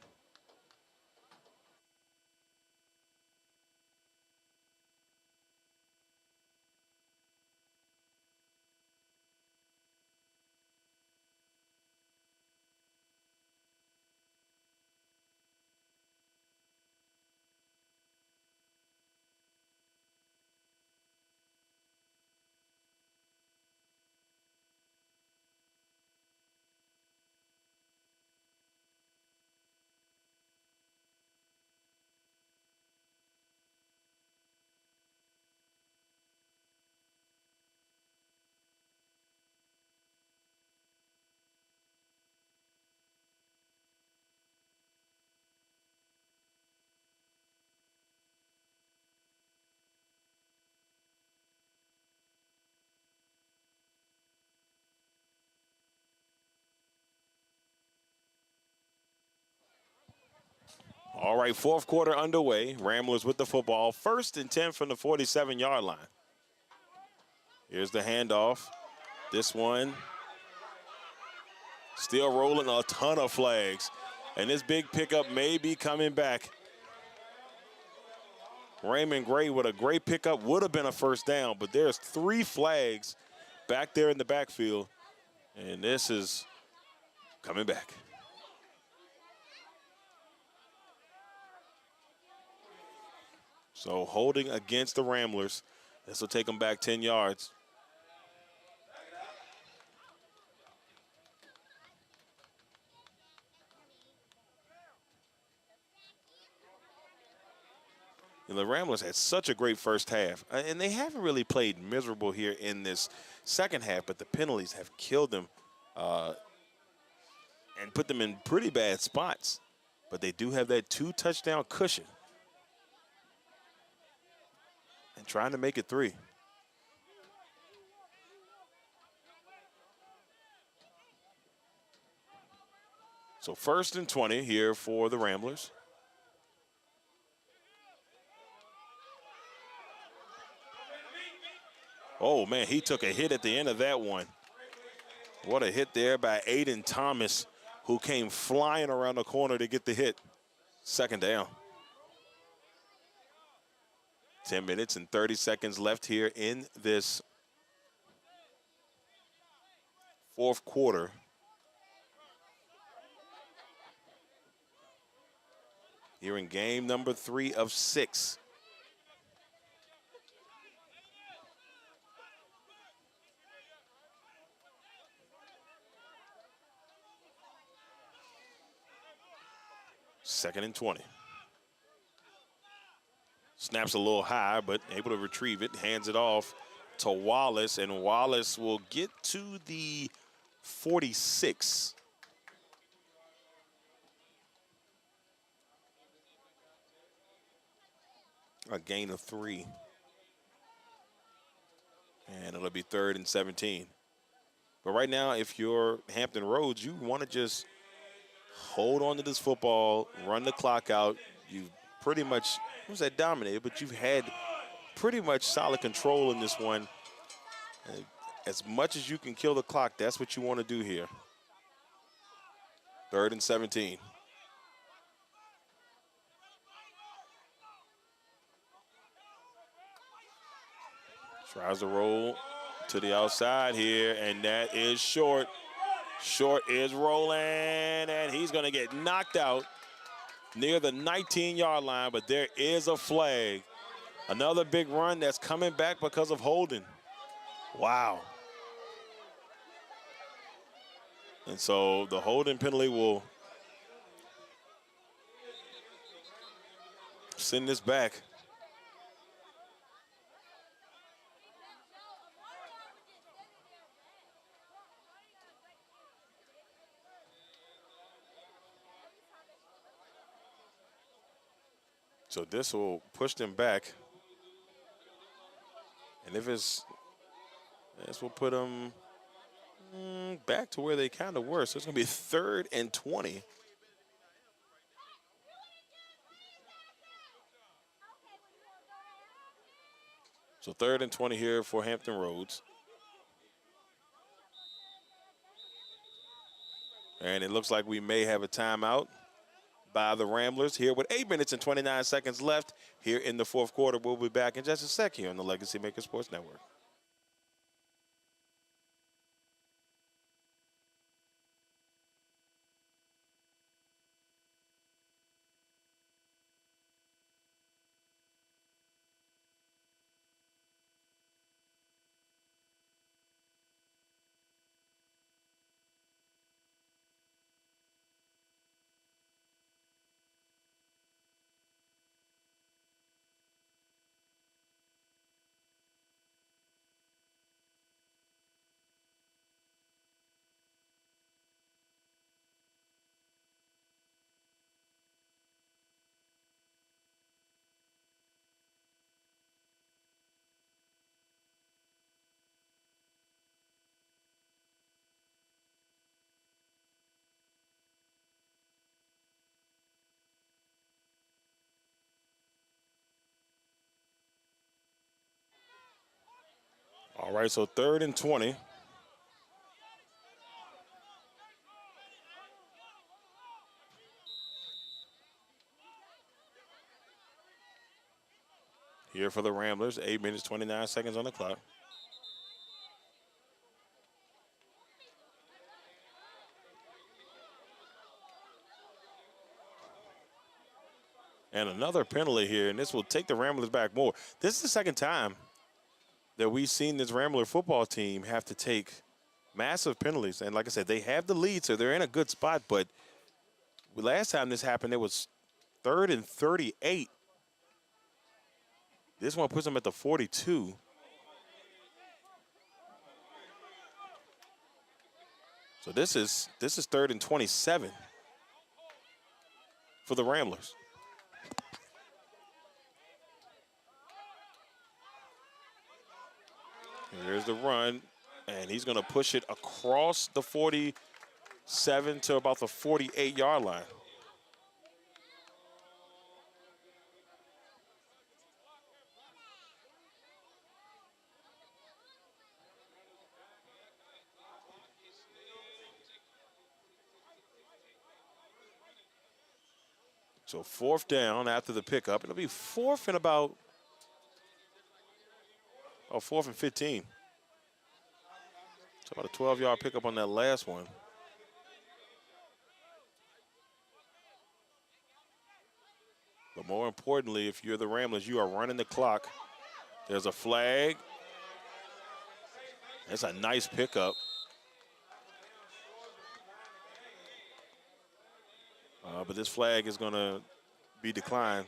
All right, fourth quarter underway. Ramblers with the football. 1st and 10 from the 47-yard line. Here's the handoff. This one still rolling, a ton of flags. And this big pickup may be coming back. Raymond Gray with a great pickup, would have been a first down, but there's 3 flags back there in the backfield. And this is coming back. So holding against the Ramblers. This will take them back 10 yards. And the Ramblers had such a great first half. And they haven't really played miserable here in this second half, but the penalties have killed them and put them in pretty bad spots. But they do have that 2-touchdown cushion. And trying to make it 3. So 1st and 20 here for the Ramblers. Oh, man, he took a hit at the end of that one. What a hit there by Aiden Thomas, who came flying around the corner to get the hit. 2nd down. 10 minutes and 30 seconds left here in this 4th quarter. Here in game number 3 of 6. Second and 20. Snaps a little high, but able to retrieve it. Hands it off to Wallace, and Wallace will get to the 46. A gain of 3. And it'll be 3rd and 17. But right now, if you're Hampton Roads, you want to just hold on to this football, run the clock out. You've pretty much, who's that dominated, but you've had pretty much solid control in this one. As much as you can kill the clock, that's what you want to do here. 3rd and 17. Tries to roll to the outside here, and that is short. Short is rolling, and he's going to get knocked out near the 19-yard line, but there is a flag. Another big run that's coming back because of holding. Wow. And so the holding penalty will send this back. So this will push them back. And if this will put them back to where they kind of were. So it's going to be 3rd and 20. So 3rd and 20 here for Hampton Roads. And it looks like we may have a timeout by the Ramblers here with 8 minutes and 29 seconds left here in the 4th quarter. We'll be back in just a sec here on the Legacy Maker Sports Network. All right, so 3rd and 20. Here for the Ramblers, 8 minutes, 29 seconds on the clock. And another penalty here, and this will take the Ramblers back more. This is the 2nd time that we've seen this Rambler football team have to take massive penalties. And like I said, they have the lead, so they're in a good spot. But last time this happened, it was 3rd and 38. This one puts them at the 42. So this is 3rd and 27 for the Ramblers. Here's the run, and he's going to push it across the 47 to about the 48-yard line. So 4th down after the pickup. It'll be 4th and about, 4th and 15. So about a 12-yard pickup on that last one. But more importantly, if you're the Ramblers, you are running the clock. There's a flag. That's a nice pickup. But this flag is going to be declined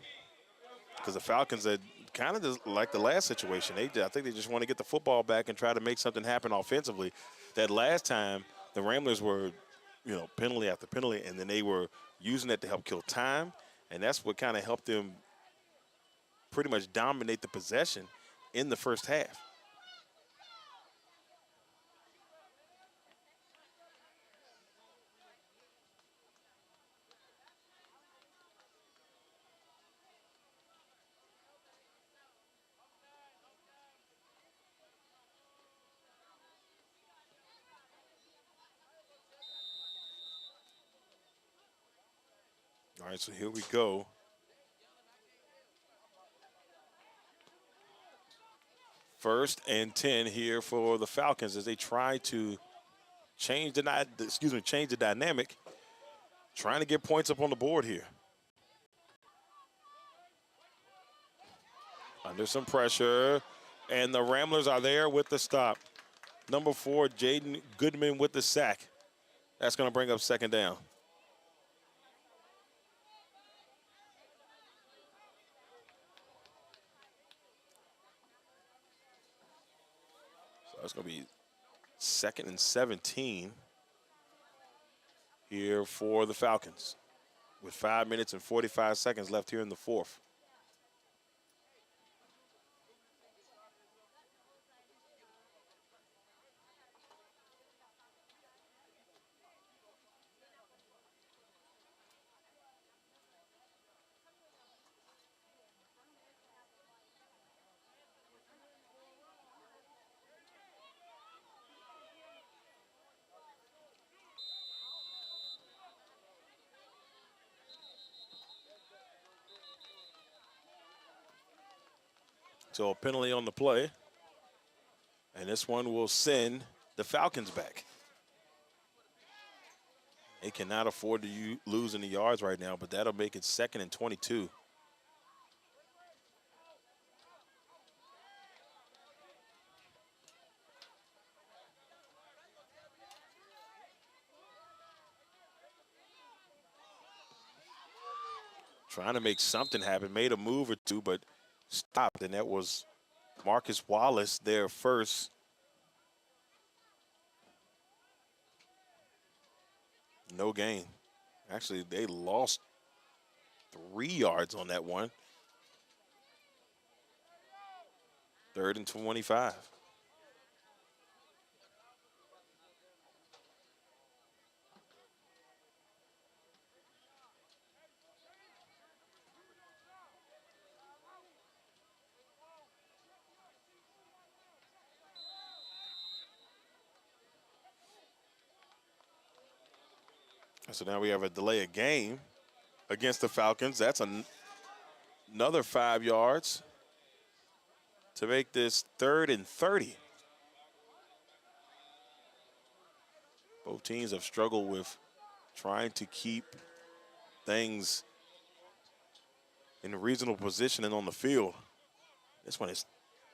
because the Falcons are kind of just like the last situation. I think they just want to get the football back and try to make something happen offensively. That last time, the Ramblers were, penalty after penalty, and then they were using that to help kill time, and that's what kind of helped them pretty much dominate the possession in the first half. All right, so here we go. First and 10 here for the Falcons as they try to change the dynamic, trying to get points up on the board here. Under some pressure, and the Ramblers are there with the stop. Number 4, Jaden Goodman with the sack. That's going to bring up 2nd down. So that's going to be 2nd and 17 here for the Falcons with 5 minutes and 45 seconds left here in the 4th. So a penalty on the play. And this one will send the Falcons back. They cannot afford to lose any yards right now, but that'll make it 2nd and 22. Trying to make something happen, made a move or two, but stopped, and that was Marcus Wallace there first. No gain. Actually, they lost 3 yards on that one. 3rd and 25. So now we have a delay of game against the Falcons. That's another 5 yards to make this 3rd and 30. Both teams have struggled with trying to keep things in a reasonable position and on the field. This one is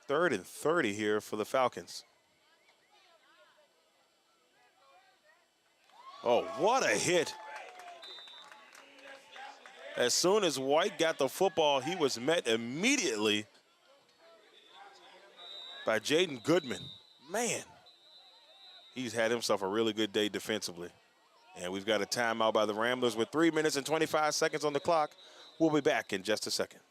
3rd and 30 here for the Falcons. Oh, what a hit. As soon as White got the football, he was met immediately by Jaden Goodman. Man, he's had himself a really good day defensively. And we've got a timeout by the Ramblers with 3 minutes and 25 seconds on the clock. We'll be back in just a second.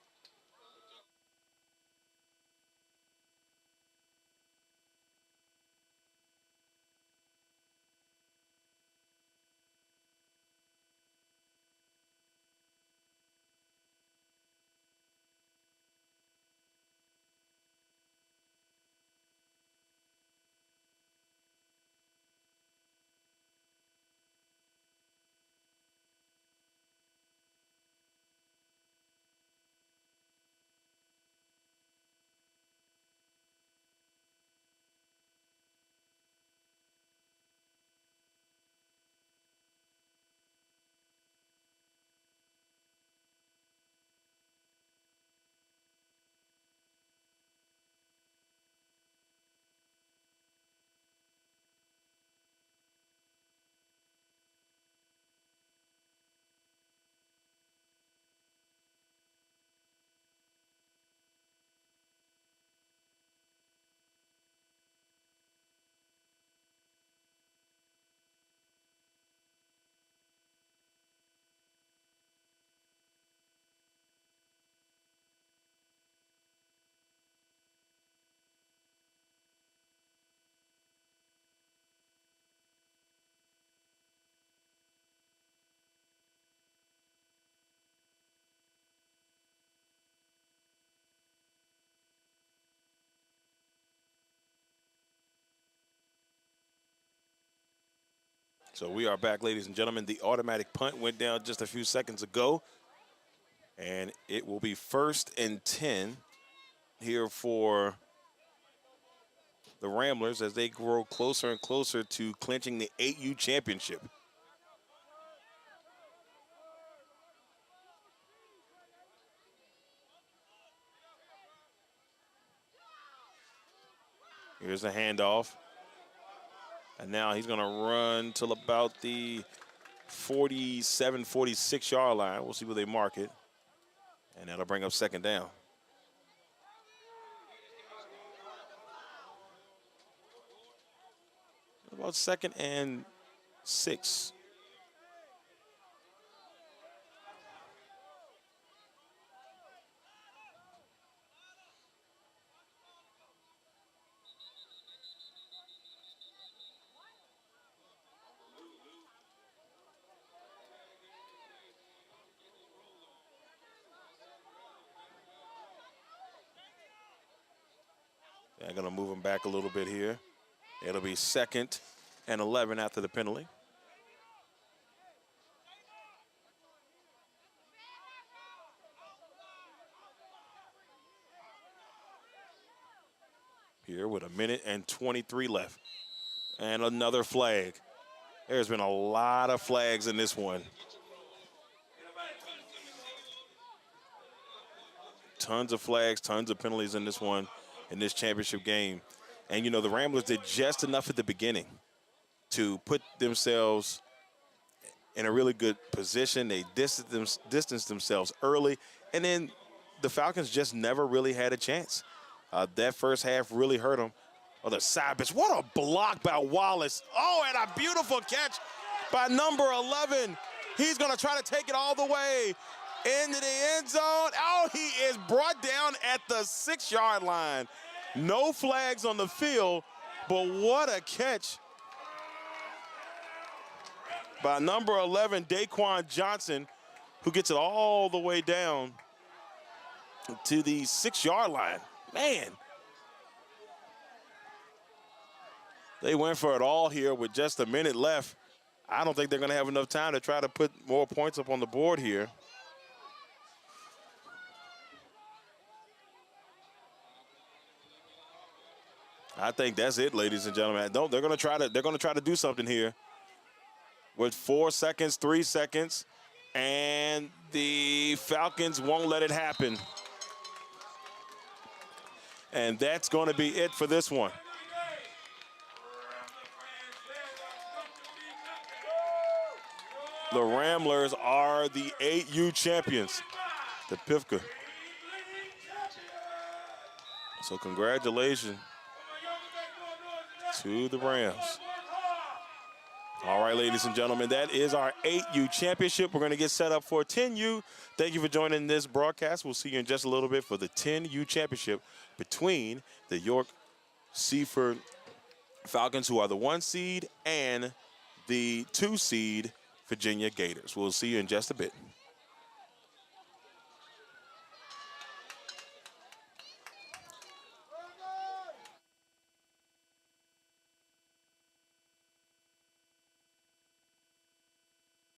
So we are back, ladies and gentlemen. The automatic punt went down just a few seconds ago. And it will be 1st and 10 here for the Ramblers as they grow closer and closer to clinching the 8U championship. Here's a handoff. And now he's going to run till about the 47, 46-yard line. We'll see where they mark it. And that'll bring up 2nd down. About 2nd and 6. They're going to move him back a little bit here. It'll be 2nd and 11 after the penalty. Here with 1:23 left. And another flag. There's been a lot of flags in this one. Tons of flags, tons of penalties in this one, in this championship game. And, you know, the Ramblers did just enough at the beginning to put themselves in a really good position. They distanced themselves early. And then the Falcons just never really had a chance. That first half really hurt them. Oh, the side pitch. What a block by Wallace. Oh, and a beautiful catch by number 11. He's going to try to take it all the way into the end zone. Oh, he is brought down at the 6-yard line. No flags on the field, but what a catch by number 11, Daquan Johnson, who gets it all the way down to the 6-yard line. Man. They went for it all here with just a minute left. I don't think they're going to have enough time to try to put more points up on the board here. I think that's it, ladies and gentlemen. No, they're going to try to do something here with 4 seconds, 3 seconds, and the Falcons won't let it happen. And that's going to be it for this one. The Ramblers are the 8U champions, the PYFCO. So congratulations to the Rams. All right, ladies and gentlemen, that is our 8U championship. We're going to get set up for 10U. Thank you for joining this broadcast. We'll see you in just a little bit for the 10U championship between the York Seaford Falcons, who are the 1 seed, and the 2 seed Virginia Gators. We'll see you in just a bit.